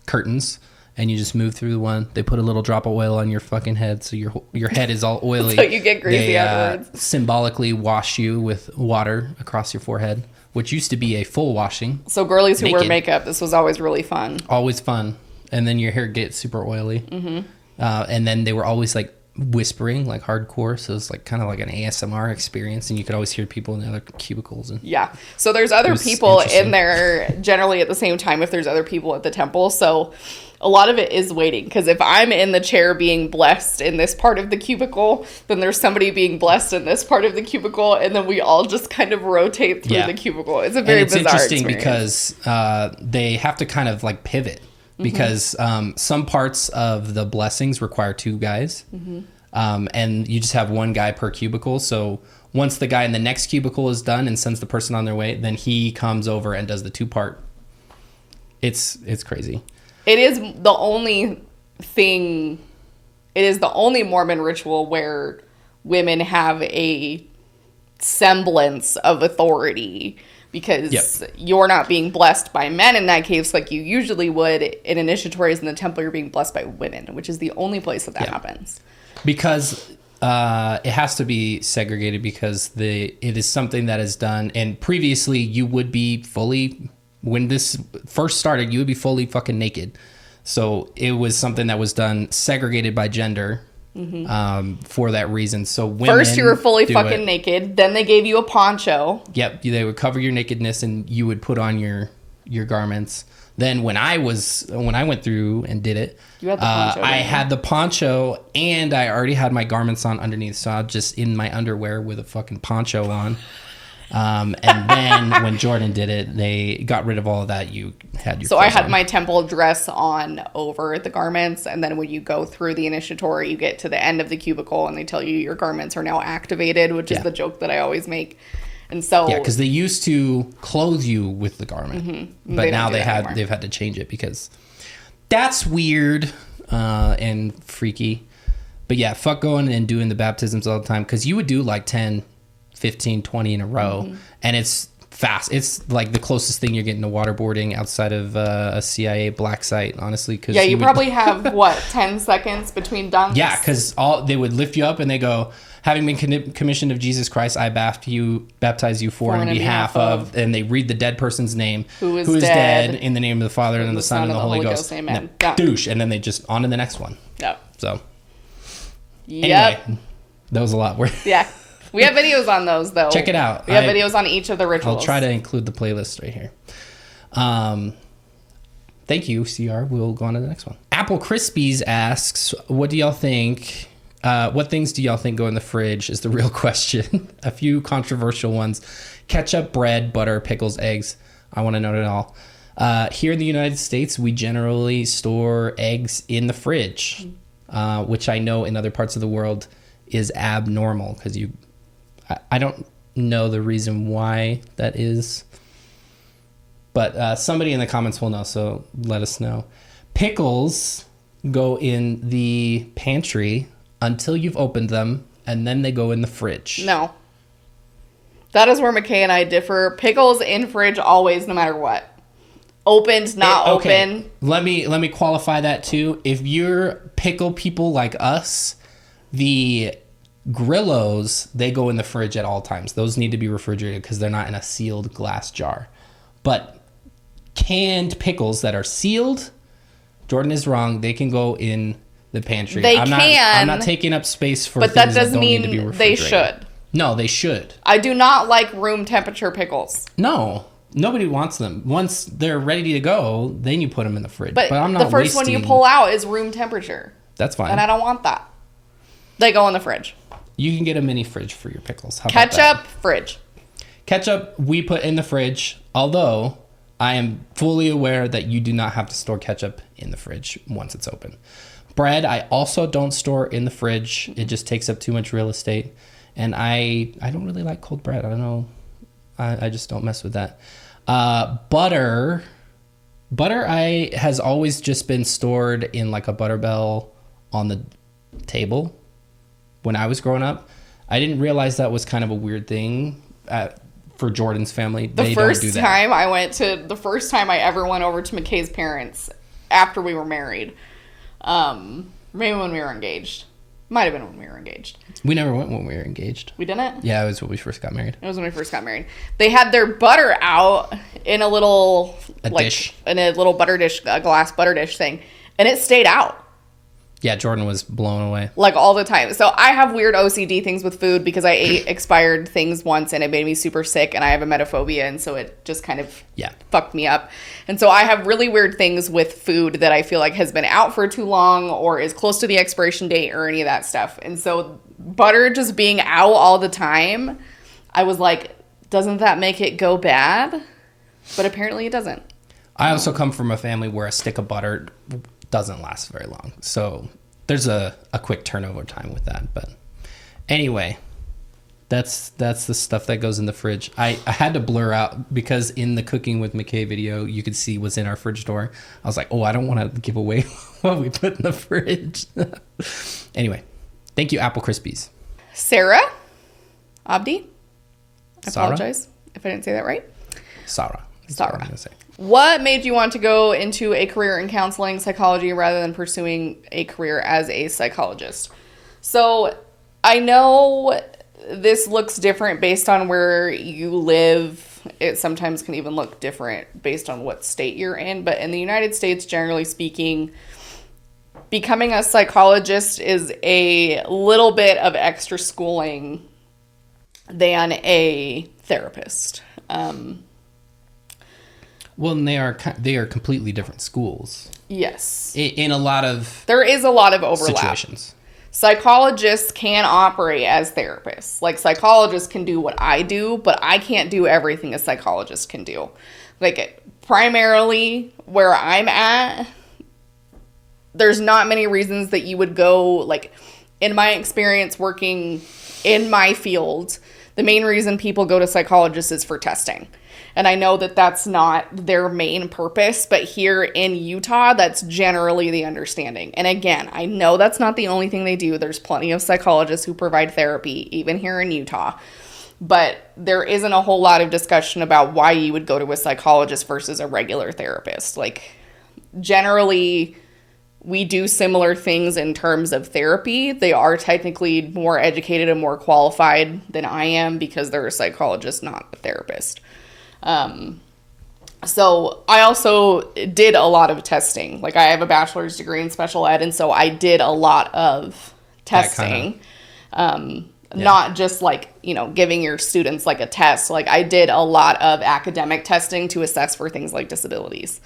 curtains. And you just move through the one. They put a little drop of oil on your fucking head, so your head is all oily. So you get greasy afterwards. Symbolically wash you with water across your forehead, which used to be a full washing. So girlies who wear makeup, this was always really fun. Always fun. And then your hair gets super oily. Mm-hmm. And then they were always like whispering, like hardcore. So it's like kind of like an ASMR experience, and you could always hear people in the other cubicles. And yeah. So there's other people in there generally at the same time if there's other people at the temple. So a lot of it is waiting, because if I'm in the chair being blessed in this part of the cubicle, then there's somebody being blessed in this part of the cubicle, and then we all just kind of rotate through the cubicle. It's a very bizarre interesting experience. because they have to kind of like pivot, because some parts of the blessings require two guys, and you just have one guy per cubicle. So once the guy in the next cubicle is done and sends the person on their way, then he comes over and does the two-part. It's crazy. It is the only thing, it is the only Mormon ritual where women have a semblance of authority, because you're not being blessed by men in that case like you usually would in initiatories in the temple. You're being blessed by women, which is the only place that happens. Because it has to be segregated, because it is something that is done, and previously you would be fully... When this first started, you would be fully fucking naked. So it was something that was done segregated by gender for that reason. So women first you were fully fucking naked. Then they gave you a poncho. Yep. They would cover your nakedness and you would put on your garments. Then when I went through and did it, you had the poncho, I had the poncho and I already had my garments on underneath. So I was just in my underwear with a fucking poncho on. And then when Jordan did it, they got rid of all of that. You had your... So I had my temple dress on over the garments, and then when you go through the initiatory, you get to the end of the cubicle, and they tell you your garments are now activated, which is the joke that I always make. And so... Yeah, because they used to clothe you with the garment, but now they've had to change it because that's weird and freaky. But yeah, fuck going and doing the baptisms all the time, because you would do like 10... 15, 20 in a row, and it's fast. It's like the closest thing you're getting to waterboarding outside of a CIA black site, honestly. Cause you probably have, 10 seconds between dunks? Yeah, because they would lift you up and they go, having been commissioned of Jesus Christ, I baptize you for and in behalf of, and they read the dead person's name, who is dead, in the name of the Father and the Son and the Holy Ghost. Amen. Douche, and then they just on to the next one. Yep. So, anyway, that was a lot. Yeah. We have videos on those, though. Check it out. We have videos on each of the rituals. I'll try to include the playlist right here. Thank you, CR. We'll go on to the next one. Apple Crispies asks, what do y'all think? What things do y'all think go in the fridge is the real question. A few controversial ones. Ketchup, bread, butter, pickles, eggs. I want to know it all. Here in the United States, we generally store eggs in the fridge, which I know in other parts of the world is abnormal, because I don't know the reason why that is, but somebody in the comments will know, so let us know. Pickles go in the pantry until you've opened them, and then they go in the fridge. No. That is where McKay and I differ. Pickles in fridge always, no matter what. Opened, not open. Let me qualify that too. If you're pickle people like us, the Grillos, they go in the fridge at all times. Those need to be refrigerated because they're not in a sealed glass jar. But canned pickles that are sealed, Jordan is wrong. They can go in the pantry. I'm not taking up space for things that don't need to be refrigerated. They should. No, they should. I do not like room temperature pickles. No. Nobody wants them. Once they're ready to go, then you put them in the fridge. But I'm not the first one you pull out is room temperature. That's fine. And I don't want that. They go in the fridge. You can get a mini fridge for your pickles. How about that? Ketchup, fridge. Ketchup, we put in the fridge, although I am fully aware that you do not have to store ketchup in the fridge once it's open. Bread, I also don't store in the fridge. It just takes up too much real estate. And I don't really like cold bread. I don't know. I just don't mess with that. Butter has always just been stored in like a butter bell on the table. When I was growing up, I didn't realize that was kind of a weird thing for Jordan's family. The first time I ever went over to McKay's parents after we were married, maybe when we were engaged. Might have been when we were engaged. We never went when we were engaged. We didn't? Yeah, it was when we first got married. It was when we first got married. They had their butter out in a little... dish. In a little butter dish, a glass butter dish thing. And it stayed out. Yeah, Jordan was blown away. Like all the time. So I have weird OCD things with food because I ate expired things once and it made me super sick, and I have a emetophobia, and so it just kind of fucked me up. And so I have really weird things with food that I feel like has been out for too long or is close to the expiration date or any of that stuff. And so butter just being out all the time, I was like, doesn't that make it go bad? But apparently it doesn't. I also come from a family where a stick of butter doesn't last very long. So there's a quick turnover time with that. But anyway, that's the stuff that goes in the fridge. I had to blur out because in the Cooking with McKay video, you could see what's in our fridge door. I was like, oh, I don't want to give away what we put in the fridge. Anyway, thank you, Apple Krispies. Sarah Abdi. I Sarah? apologize if I didn't say that right. Sarah. What made you want to go into a career in counseling psychology rather than pursuing a career as a psychologist? So I know this looks different based on where you live. It sometimes can even look different based on what state you're in. But in the United States, generally speaking, becoming a psychologist is a little bit of extra schooling than a therapist. Well, and they are completely different schools. Yes. In a lot of there is a lot of overlap. Situations. Psychologists can operate as therapists. Like, psychologists can do what I do, but I can't do everything a psychologist can do. Like, primarily where I'm at, there's not many reasons that you would go, like, in my experience working in my field, the main reason people go to psychologists is for testing. And I know that that's not their main purpose, but here in Utah, that's generally the understanding. And again, I know that's not the only thing they do. There's plenty of psychologists who provide therapy, even here in Utah. But there isn't a whole lot of discussion about why you would go to a psychologist versus a regular therapist. Like, generally, we do similar things in terms of therapy. They are technically more educated and more qualified than I am because they're a psychologist, not a therapist. So I also did a lot of testing. Like, I have a bachelor's degree in special ed, and so I did a lot of testing. Not just like, giving your students like a test. Like, I did a lot of academic testing to assess for things like disabilities.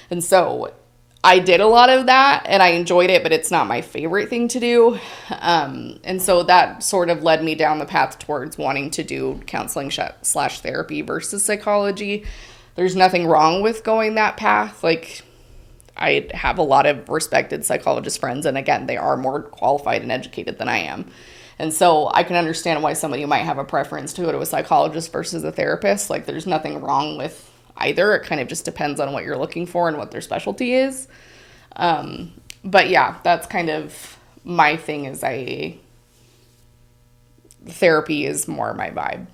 And so I did a lot of that and I enjoyed it, but it's not my favorite thing to do. And so that sort of led me down the path towards wanting to do counseling / therapy versus psychology. There's nothing wrong with going that path. Like, I have a lot of respected psychologist friends, and again, they are more qualified and educated than I am. And so I can understand why somebody might have a preference to go to a psychologist versus a therapist. Like, there's nothing wrong with either. It kind of just depends on what you're looking for and what their specialty is. But yeah, that's kind of my thing, is therapy is more my vibe.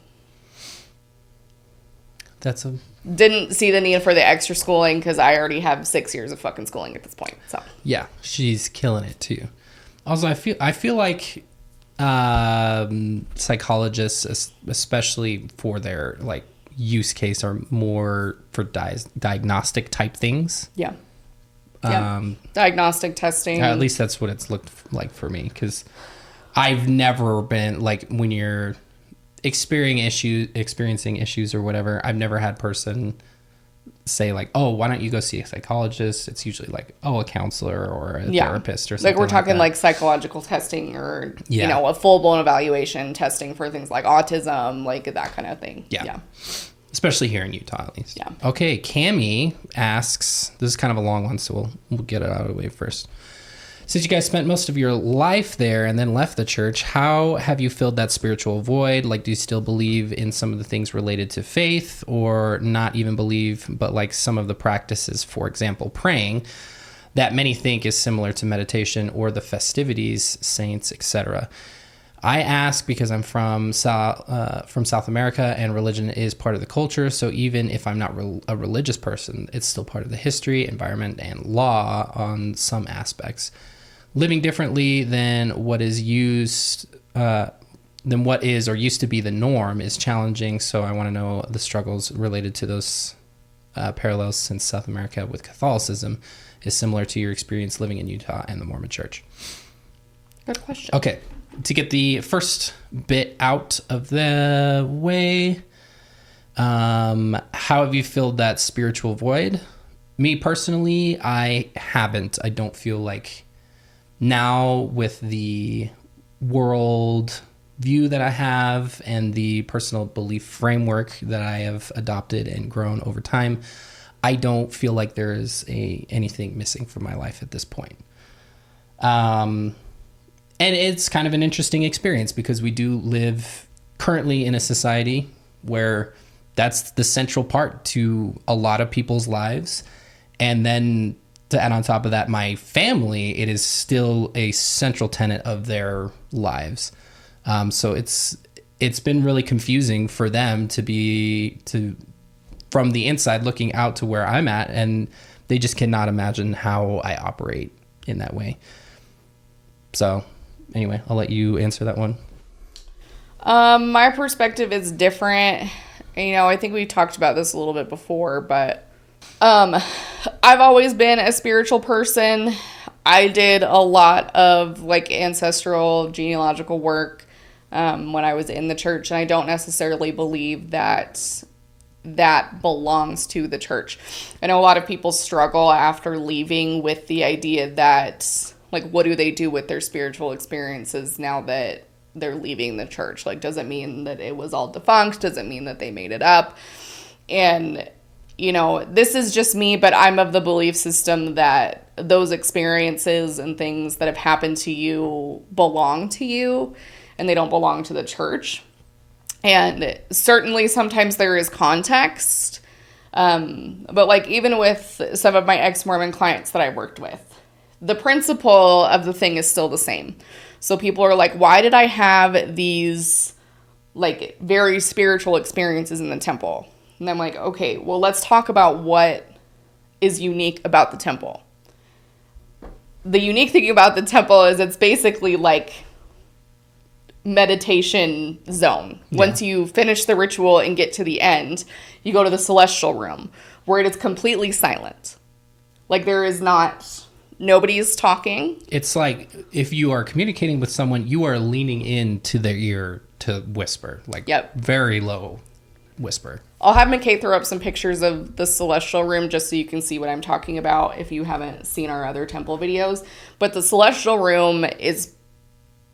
Didn't see the need for the extra schooling because I already have 6 years of fucking schooling at this point. So yeah, she's killing it too. Also, I feel like psychologists, especially for their like use case, are more for diagnostic type things. Yeah. Diagnostic testing. At least that's what it's looked like for me, because I've never been like, when you're experiencing issues or whatever, I've never had person say like, oh, why don't you go see a psychologist? It's usually like, oh, a counselor or a therapist or something. Like, we're talking like psychological testing or a full-blown evaluation testing for things like autism, like that kind of thing. Yeah. Especially here in Utah, at least. Yeah. Okay, Cammie asks, this is kind of a long one, so we'll get it out of the way first. Since you guys spent most of your life there and then left the church, how have you filled that spiritual void? Like, do you still believe in some of the things related to faith, or not even believe, but like some of the practices, for example, praying, that many think is similar to meditation or the festivities, saints, etc.? I ask because I'm from South America, and religion is part of the culture. So even if I'm not a religious person, it's still part of the history, environment, and law on some aspects. Living differently than what is or used to be the norm is challenging. So I want to know the struggles related to those parallels, since South America with Catholicism is similar to your experience living in Utah and the Mormon Church? Good question. Okay, to get the first bit out of the way, how have you filled that spiritual void? Me personally, I haven't. I don't feel like now, with the world view that I have and the personal belief framework that I have adopted and grown over time, I don't feel like there is anything missing from my life at this point. And it's kind of an interesting experience because we do live currently in a society where that's the central part to a lot of people's lives. And then to add on top of that, my family, it is still a central tenet of their lives. So it's been really confusing for them from the inside looking out to where I'm at, and they just cannot imagine how I operate in that way. So anyway, I'll let you answer that one. My perspective is different. I think we talked about this a little bit before, but I've always been a spiritual person. I did a lot of ancestral genealogical work when I was in the church, and I don't necessarily believe that belongs to the church. I know a lot of people struggle after leaving with the idea that, what do they do with their spiritual experiences now that they're leaving the church? Does it mean that it was all defunct? Does it mean that they made it up? And, this is just me, but I'm of the belief system that those experiences and things that have happened to you belong to you, and they don't belong to the church. And certainly sometimes there is context. But even with some of my ex-Mormon clients that I worked with, the principle of the thing is still the same. So people are like, why did I have these very spiritual experiences in the temple? And I'm like, okay, well, let's talk about what is unique about the temple. The unique thing about the temple is it's basically meditation zone. Yeah. Once you finish the ritual and get to the end, you go to the celestial room where it is completely silent. There is nobody's talking. It's like if you are communicating with someone, you are leaning into their ear to whisper, yep. Very low whisper. I'll have McKay throw up some pictures of the celestial room just so you can see what I'm talking about if you haven't seen our other temple videos. But the celestial room is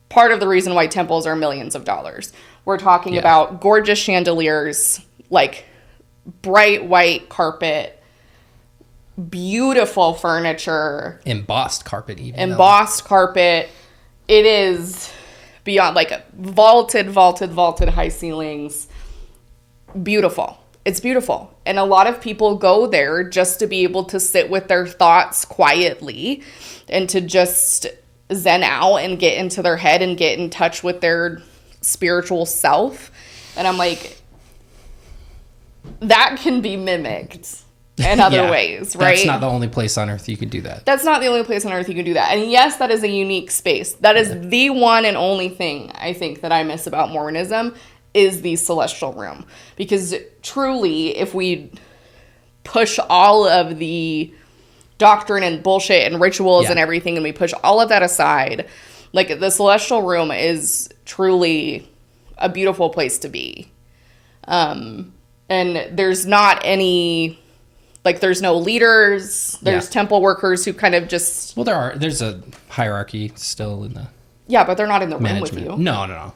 part of the reason why temples are millions of dollars. We're talking about gorgeous chandeliers, bright white carpet, beautiful furniture. Embossed carpet even. Embossed carpet. It is beyond, vaulted high ceilings. Beautiful. It's beautiful. And a lot of people go there just to be able to sit with their thoughts quietly and to just zen out and get into their head and get in touch with their spiritual self. And I'm like, that can be mimicked in other ways, right? That's not the only place on earth you can do that. That's not the only place on earth you can do that. And yes, that is a unique space. That is the one and only thing I think that I miss about Mormonism is the celestial room. Because truly, if we push all of the doctrine and bullshit and rituals and everything, and we push all of that aside, the celestial room is truly a beautiful place to be. And there's not any, there's no leaders, there's temple workers who kind of just... Well, there's a hierarchy still in the... Yeah, but they're not in the management. room with you. No.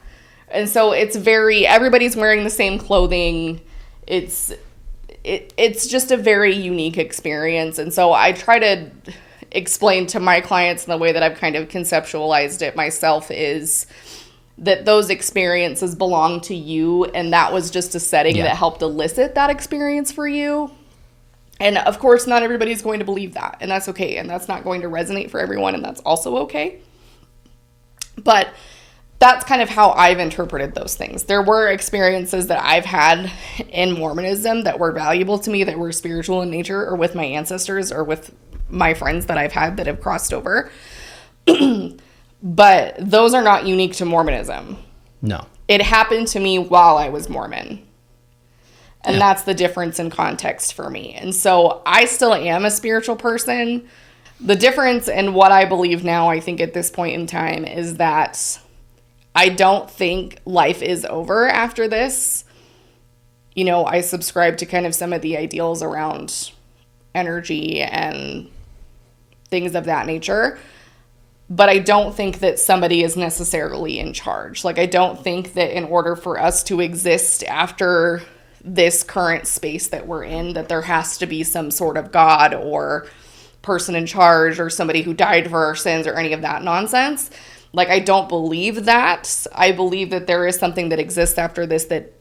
And so it's everybody's wearing the same clothing. It's just a very unique experience. And so I try to explain to my clients in the way that I've kind of conceptualized it myself is that those experiences belong to you. And that was just a setting that helped elicit that experience for you. And of course, not everybody's going to believe that. And that's okay. And that's not going to resonate for everyone. And that's also okay. But that's kind of how I've interpreted those things. There were experiences that I've had in Mormonism that were valuable to me, that were spiritual in nature, or with my ancestors, or with my friends that I've had that have crossed over. But those are not unique to Mormonism. No. It happened to me while I was Mormon. And that's the difference in context for me. And so I still am a spiritual person. The difference in what I believe now, I think at this point in time, is that I don't think life is over after this. You know, I subscribe to kind of some of the ideals around energy and things of that nature. But I don't think that somebody is necessarily in charge. Like, I don't think that in order for us to exist after this current space that we're in, that there has to be some sort of God or person in charge or somebody who died for our sins or any of that nonsense. Like, I don't believe that. I believe that there is something that exists after this that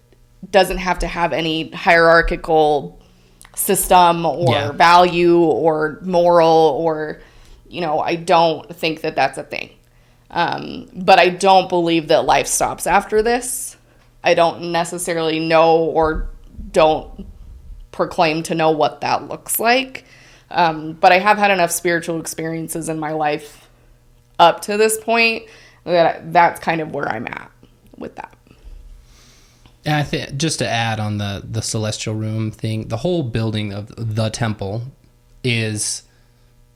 doesn't have to have any hierarchical system or value or moral or, you know, I don't think that that's a thing. But I don't believe that life stops after this. I don't necessarily know or don't proclaim to know what that looks like. But I have had enough spiritual experiences in my life up to this point that that's kind of where I'm at with that. And I think, just to add on the celestial room thing, the whole building of the temple is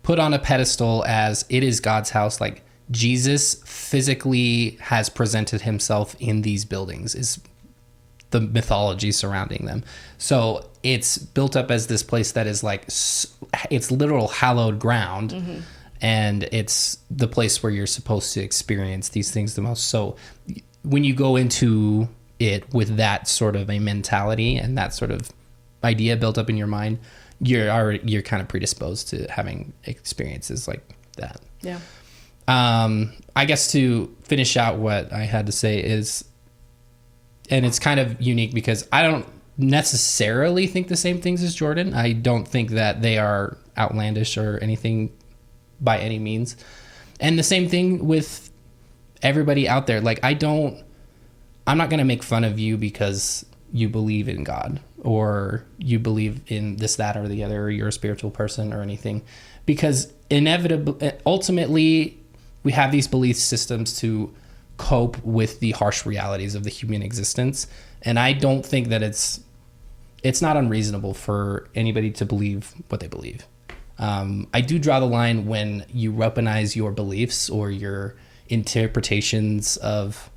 put on a pedestal as it is God's house. Like, Jesus physically has presented himself in these buildings, is the mythology surrounding them. So it's built up as this place that is like, it's literal hallowed ground. Mm-hmm. And it's the place where you're supposed to experience these things the most. So when you go into it with that sort of a mentality and that sort of idea built up in your mind, you're kind of predisposed to having experiences like that. Yeah. I guess to finish out what I had to say is, and it's kind of unique because I don't necessarily think the same things as Jordan. I don't think that they are outlandish or anything by any means. And the same thing with everybody out there. Like, I'm not going to make fun of you because you believe in God or you believe in this, that, or the other, or you're a spiritual person or anything, because ultimately we have these belief systems to cope with the harsh realities of the human existence. And I don't think that it's not unreasonable for anybody to believe what they believe. I do draw the line when you weaponize your beliefs or your interpretations of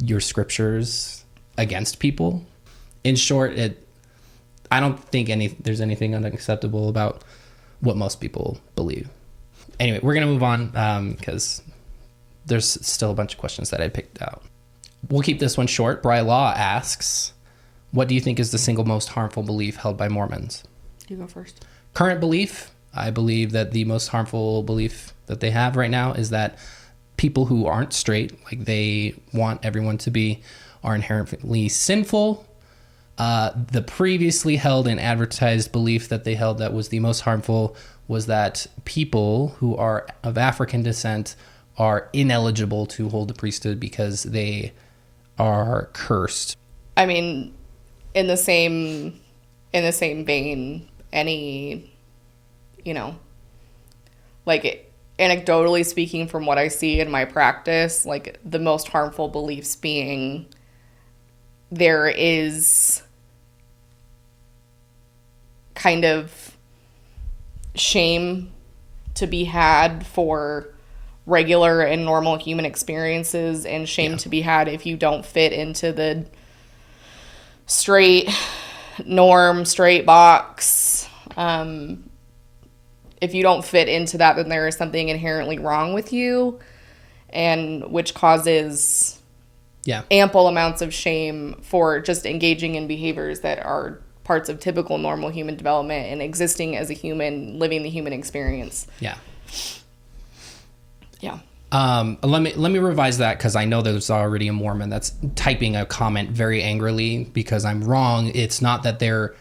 your scriptures against people. In short, I don't think there's anything unacceptable about what most people believe. Anyway, we're going to move on because there's still a bunch of questions that I picked out. We'll keep this one short. Bri Law asks, what do you think is the single most harmful belief held by Mormons? You go first. Current belief, I believe that the most harmful belief that they have right now is that people who aren't straight, like they want everyone to be, are inherently sinful. The previously held and advertised belief that they held that was the most harmful was that people who are of African descent are ineligible to hold the priesthood because they are cursed. I mean, in the same vein, any, you know, like anecdotally speaking from what I see in my practice, like the most harmful beliefs being there is kind of shame to be had for regular and normal human experiences and shame to be had if you don't fit into the straight box. If you don't fit into that, then there is something inherently wrong with you, and which causes ample amounts of shame for just engaging in behaviors that are parts of typical normal human development and existing as a human, living the human experience. Yeah. Let me revise that because I know there's already a Mormon that's typing a comment very angrily because I'm wrong. It's not that they're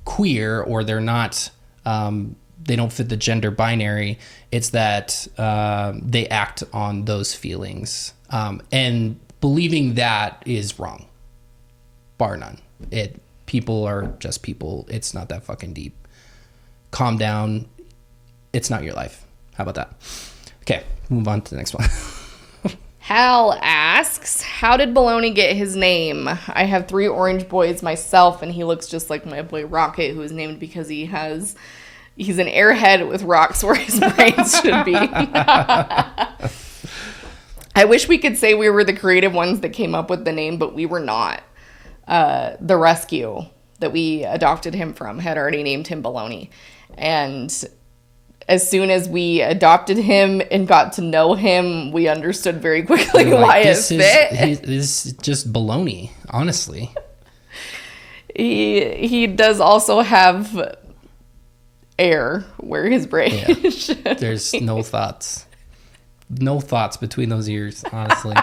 queer or they're not, they don't fit the gender binary. It's that they act on those feelings. And believing that is wrong, bar none. People are just people. It's not that fucking deep. Calm down. It's not your life. How about that? Okay, move on to the next one. Hal asks, how did Bologna get his name? I have 3 orange boys myself, and he looks just like my boy Rocket, who is named because he has He's an airhead with rocks where his brains should be. I wish we could say we were the creative ones that came up with the name, but we were not. The rescue that we adopted him from had already named him Bologna. And as soon as we adopted him and got to know him, we understood very quickly why it fit. This is just baloney, honestly. He does also have air where his brain should There's be. no thoughts. No thoughts between those ears, honestly.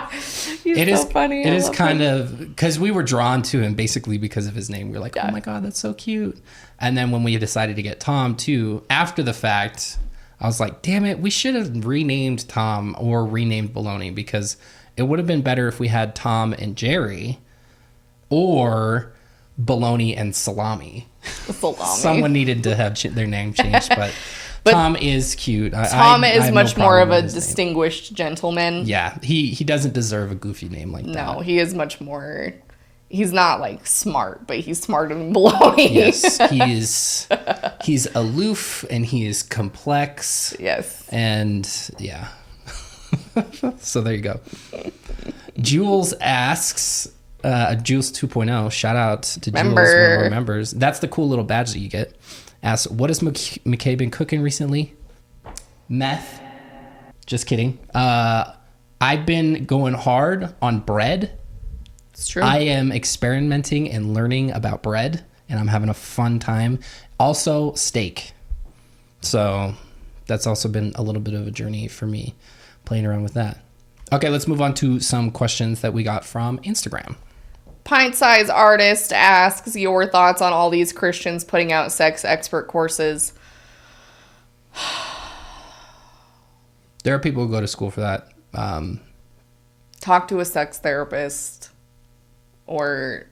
He's so funny. It is kind of, because we were drawn to him basically because of his name. We were like, oh my God, that's so cute. And then when we decided to get Tom too, after the fact, I was like, damn it, we should have renamed Tom or renamed Bologna, because it would have been better if we had Tom and Jerry or Bologna and Salami. Someone needed to have their name changed, but Tom is cute. Tom is much more of a distinguished gentleman. Yeah, he doesn't deserve a goofy name like that. No, he is much more. He's not like smart, but he's smarter than Bologna. Yes, he's aloof and he is complex. Yes, and yeah. So there you go. Jules asks, Jules 2.0. Shout out to Jules, one of our members. That's the cool little badge that you get. Asks, what has McKay been cooking recently? Meth. Just kidding. I've been going hard on bread. It's true. I am experimenting and learning about bread, and I'm having a fun time. Also, steak. So that's also been a little bit of a journey for me, playing around with that. Okay, let's move on to some questions that we got from Instagram. Pint Size Artist asks your thoughts on all these Christians putting out sex expert courses. There are people who go to school for that. Talk to a sex therapist or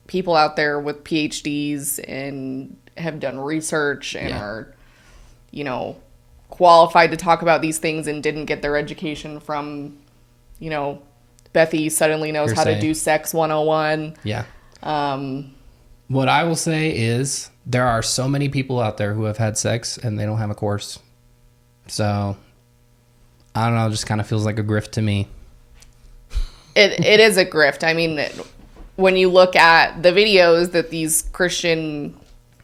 people out there with PhDs and have done research and are, qualified to talk about these things and didn't get their education from, Bethy suddenly knows how to do sex 101. Yeah. What I will say is there are so many people out there who have had sex and they don't have a course. So, I don't know, it just kind of feels like a grift to me. It is a grift. I mean, when you look at the videos that these Christian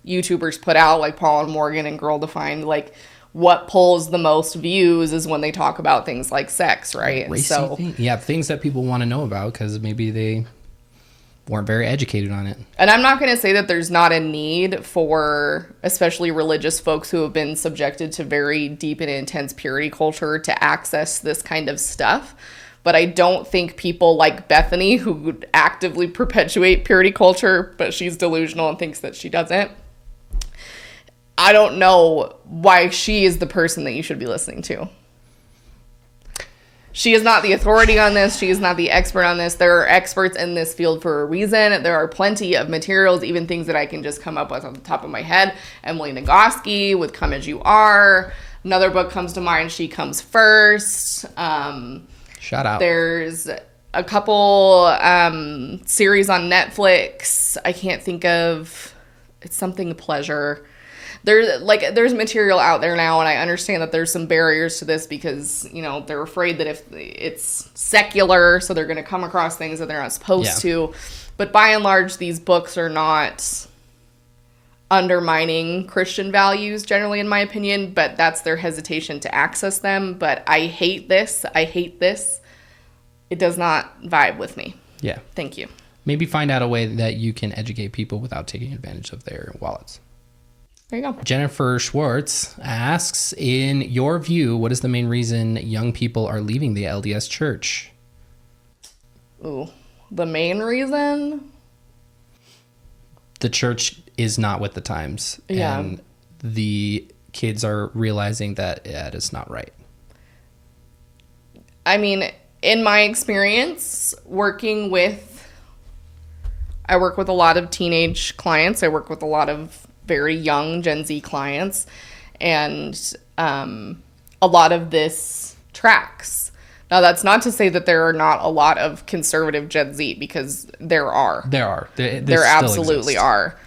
YouTubers put out, like Paul and Morgan and Girl Defined, like, what pulls the most views is when they talk about things like sex, right? Things that people want to know about because maybe they weren't very educated on it. And I'm not going to say that there's not a need for especially religious folks who have been subjected to very deep and intense purity culture to access this kind of stuff. But I don't think people like Bethany, who would actively perpetuate purity culture, but she's delusional and thinks that she doesn't. I don't know why she is the person that you should be listening to. She is not the authority on this. She is not the expert on this. There are experts in this field for a reason. There are plenty of materials, even things that I can just come up with on the top of my head. Emily Nagoski with Come As You Are. Another book comes to mind, She Comes First. Shout out. There's a couple series on Netflix. I can't think of. It's something pleasure. There's material out there now, and I understand that there's some barriers to this because, they're afraid that if it's secular, so they're going to come across things that they're not supposed to. But by and large, these books are not undermining Christian values, generally, in my opinion, but that's their hesitation to access them. But I hate this. It does not vibe with me. Yeah. Thank you. Maybe find out a way that you can educate people without taking advantage of their wallets. There you go. Jennifer Schwartz asks, in your view, what is the main reason young people are leaving the LDS church? Ooh, the main reason? The church is not with the times. Yeah. And the kids are realizing that it is not right. I mean, in my experience, I work with a lot of teenage clients. I work with a lot of very young Gen Z clients, and a lot of this tracks. Now, that's not to say that there are not a lot of conservative Gen Z, because there are. There absolutely are.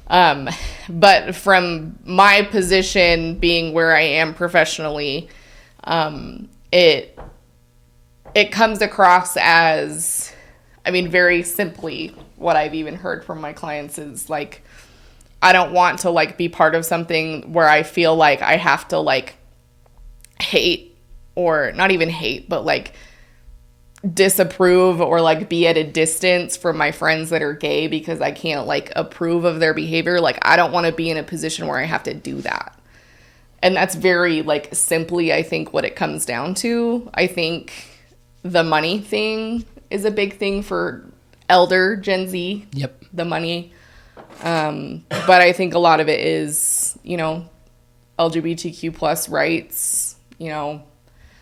But from my position being where I am professionally, it comes across as, I mean, very simply, what I've even heard from my clients is like, I don't want to like be part of something where I feel like I have to like hate, or not even hate, but like disapprove or like be at a distance from my friends that are gay because I can't like approve of their behavior. Like, I don't want to be in a position where I have to do that. And that's very like simply, I think, what it comes down to. I think the money thing is a big thing for elder Gen Z. Yep. The money. But I think a lot of it is, you know, LGBTQ plus rights. You know,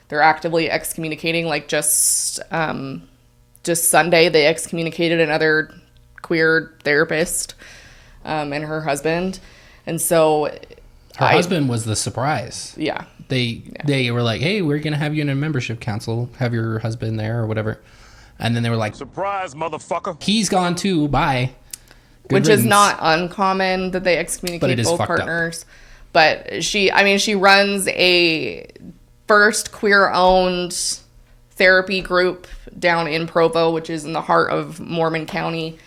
they're actively excommunicating. Like just Sunday, they excommunicated another queer therapist and her husband. And so her husband was the surprise. Yeah. They were like, hey, we're going to have you in a membership council. Have your husband there or whatever. And then they were like, surprise, motherfucker. He's gone too. Bye. Good Which riddance. is not uncommon that they excommunicate both partners. Up. But she runs a first queer-owned therapy group down in Provo, which is in the heart of Mormon County.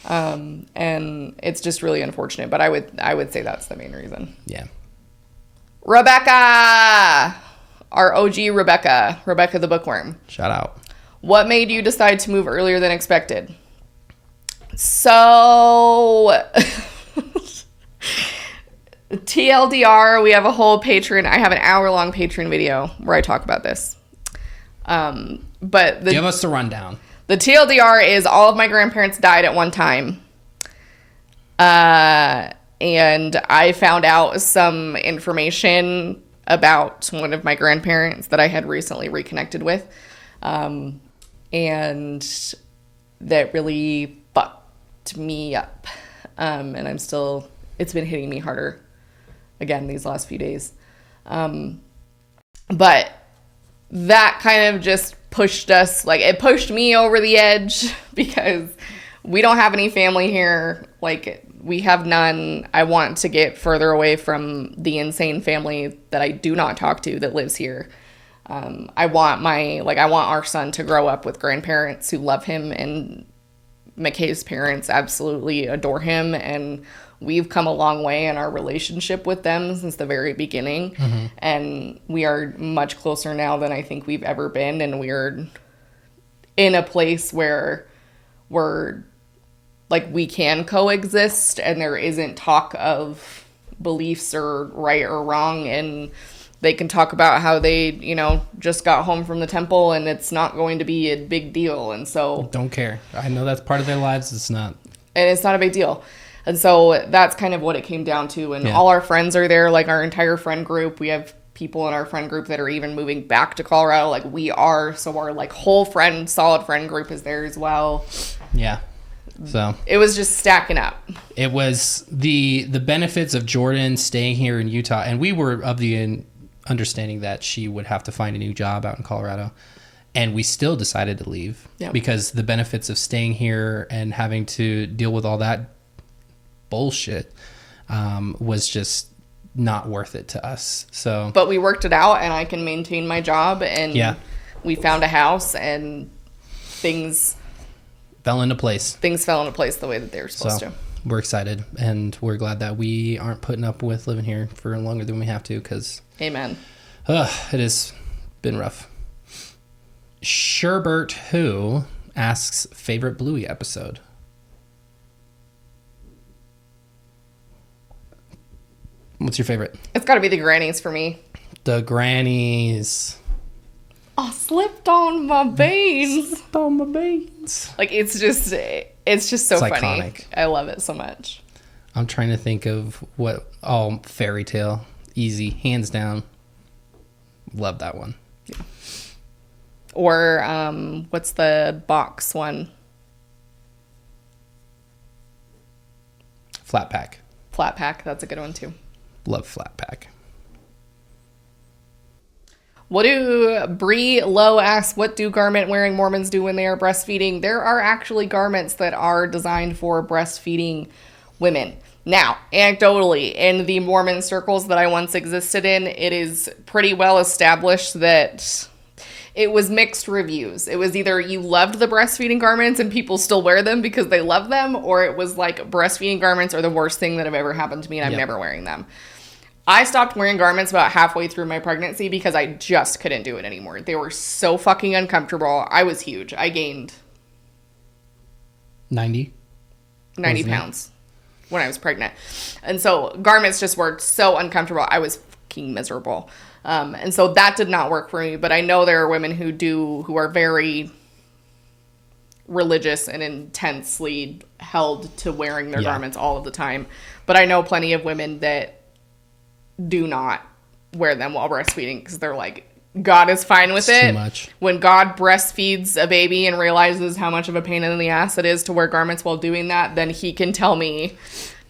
And it's just really unfortunate. But I would say that's the main reason. Yeah. Rebecca! Our OG Rebecca the bookworm. Shout out. What made you decide to move earlier than expected? So, TLDR, we have a whole Patreon. I have an hour-long Patreon video where I talk about this. But give us the rundown. The TLDR is all of my grandparents died at one time. And I found out some information about one of my grandparents that I had recently reconnected with. And that really fucked me up. And I'm still, it's been hitting me harder again these last few days. But that kind of just pushed us, like it pushed me over the edge because we don't have any family here. Like we have none. I want to get further away from the insane family that I do not talk to that lives here. I want our son to grow up with grandparents who love him, and McKay's parents absolutely adore him, and we've come a long way in our relationship with them since the very beginning. Mm-hmm. And we are much closer now than I think we've ever been, and we're in a place where we're like we can coexist and there isn't talk of beliefs or right or wrong, and they can talk about how they, you know, just got home from the temple and it's not going to be a big deal. And so don't care. I know that's part of their lives. It's not. And it's not a big deal. And so that's kind of what it came down to. And all our friends are there, like our entire friend group. We have people in our friend group that are even moving back to Colorado like we are. So our like whole solid friend group is there as well. Yeah. So it was just stacking up. It was the benefits of Jordan staying here in Utah. And we were of the understanding that she would have to find a new job out in Colorado. And we still decided to leave because the benefits of staying here and having to deal with all that bullshit was just not worth it to us. So, but we worked it out, and I can maintain my job, and we found a house, and things fell into place. Things fell into place the way that they were supposed to. We're excited, and we're glad that we aren't putting up with living here for longer than we have to. Because amen. It has been rough. Sherbert Who asks favorite Bluey episode. What's your favorite? It's got to be the grannies for me. The grannies. I slipped on my beans. Slipped on my beans. Like it's just so funny. Iconic. I love it so much. I'm trying to think of what. Oh, fairy tale. Easy, hands down. Love that one. Yeah. Or what's the box one? Flat Pack. Flat Pack. That's a good one too. Love Flat Pack. What do Bree Lowe asks, what do garment wearing Mormons do when they are breastfeeding? There are actually garments that are designed for breastfeeding women. Now, anecdotally, in the Mormon circles that I once existed in, it is pretty well established that it was mixed reviews. It was either you loved the breastfeeding garments and people still wear them because they love them, or it was like breastfeeding garments are the worst thing that have ever happened to me and I'm never wearing them. I stopped wearing garments about halfway through my pregnancy because I just couldn't do it anymore. They were so fucking uncomfortable. I was huge. I gained 90 pounds when I was pregnant. And so garments just were so uncomfortable. I was fucking miserable. And so that did not work for me. But I know there are women who are very religious and intensely held to wearing their garments all of the time. But I know plenty of women that do not wear them while breastfeeding because they're like, God is fine with it. Too much. When God breastfeeds a baby and realizes how much of a pain in the ass it is to wear garments while doing that, then he can tell me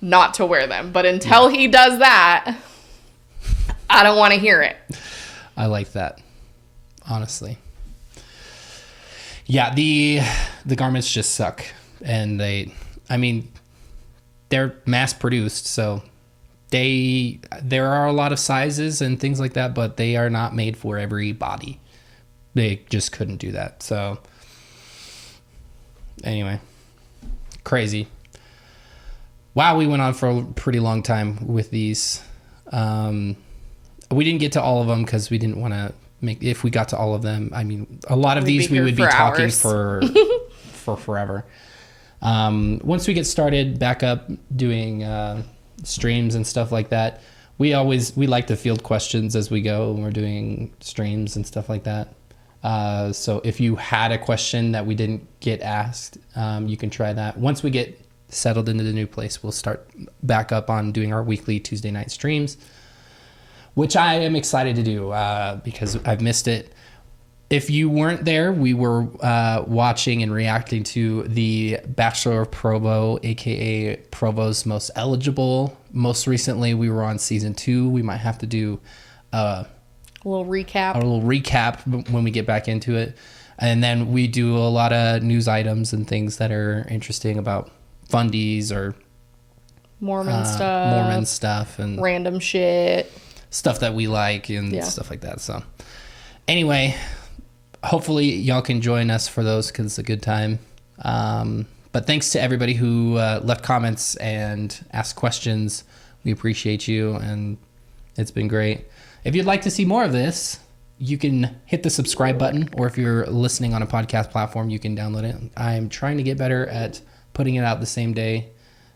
not to wear them. But until he does that, I don't want to hear it. I like that, honestly. Yeah, the garments just suck. And they're mass produced, so there are a lot of sizes and things like that, but they are not made for every body. They just couldn't do that. So anyway, crazy. Wow, we went on for a pretty long time with these. We didn't get to all of them because we didn't want to if we got to all of them, a lot of these we would be talking for forever. Once we get started back up doing streams and stuff like that, we like to field questions as we go when we're doing streams and stuff like that. So if you had a question that we didn't get asked, you can try that. Once we get settled into the new place, we'll start back up on doing our weekly Tuesday night streams, which I am excited to do because I've missed it. If you weren't there, we were watching and reacting to the Bachelor of Provo, aka Provo's Most Eligible. Most recently, we were on season 2. We might have to do a little recap when we get back into it. And then we do a lot of news items and things that are interesting about fundies or Mormon stuff and random shit. Stuff that we like and stuff like that. So anyway, hopefully y'all can join us for those because it's a good time. But thanks to everybody who left comments and asked questions. We appreciate you, and it's been great. If you'd like to see more of this, you can hit the subscribe button, or if you're listening on a podcast platform, you can download it. I'm trying to get better at putting it out the same day,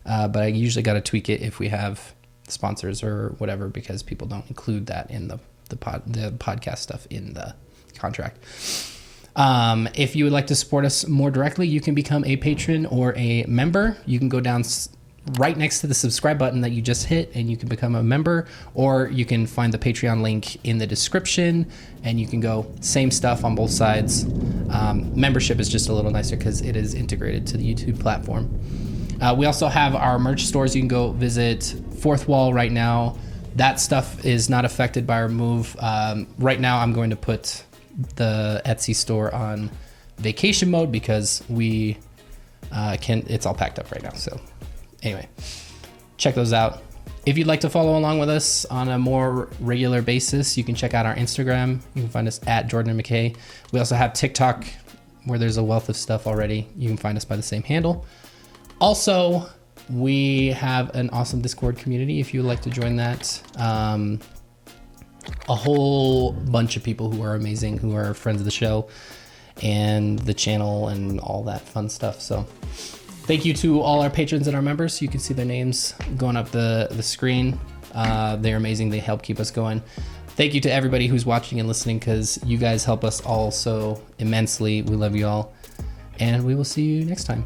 but I usually got to tweak it if we have sponsors or whatever, because people don't include that in the podcast stuff in the contract. If you would like to support us more directly, you can become a patron or a member. You can go down right next to the subscribe button that you just hit, and you can become a member, or you can find the Patreon link in the description, and you can go same stuff on both sides. Membership is just a little nicer because it is integrated to the YouTube platform. We also have our merch stores. You can go visit Fourth Wall right now. That stuff is not affected by our move. Right now, I'm going to put the Etsy store on vacation mode because it's all packed up right now. So anyway, check those out. If you'd like to follow along with us on a more regular basis, you can check out our Instagram. You can find us at Jordan and McKay. We also have TikTok, where there's a wealth of stuff already. You can find us by the same handle. Also, we have an awesome Discord community if you would like to join that. A whole bunch of people who are amazing, who are friends of the show and the channel and all that fun stuff. So thank you to all our patrons and our members. You can see their names going up the screen. They're amazing. They help keep us going. Thank you to everybody who's watching and listening, because you guys help us all so immensely. We love you all, and we will see you next time.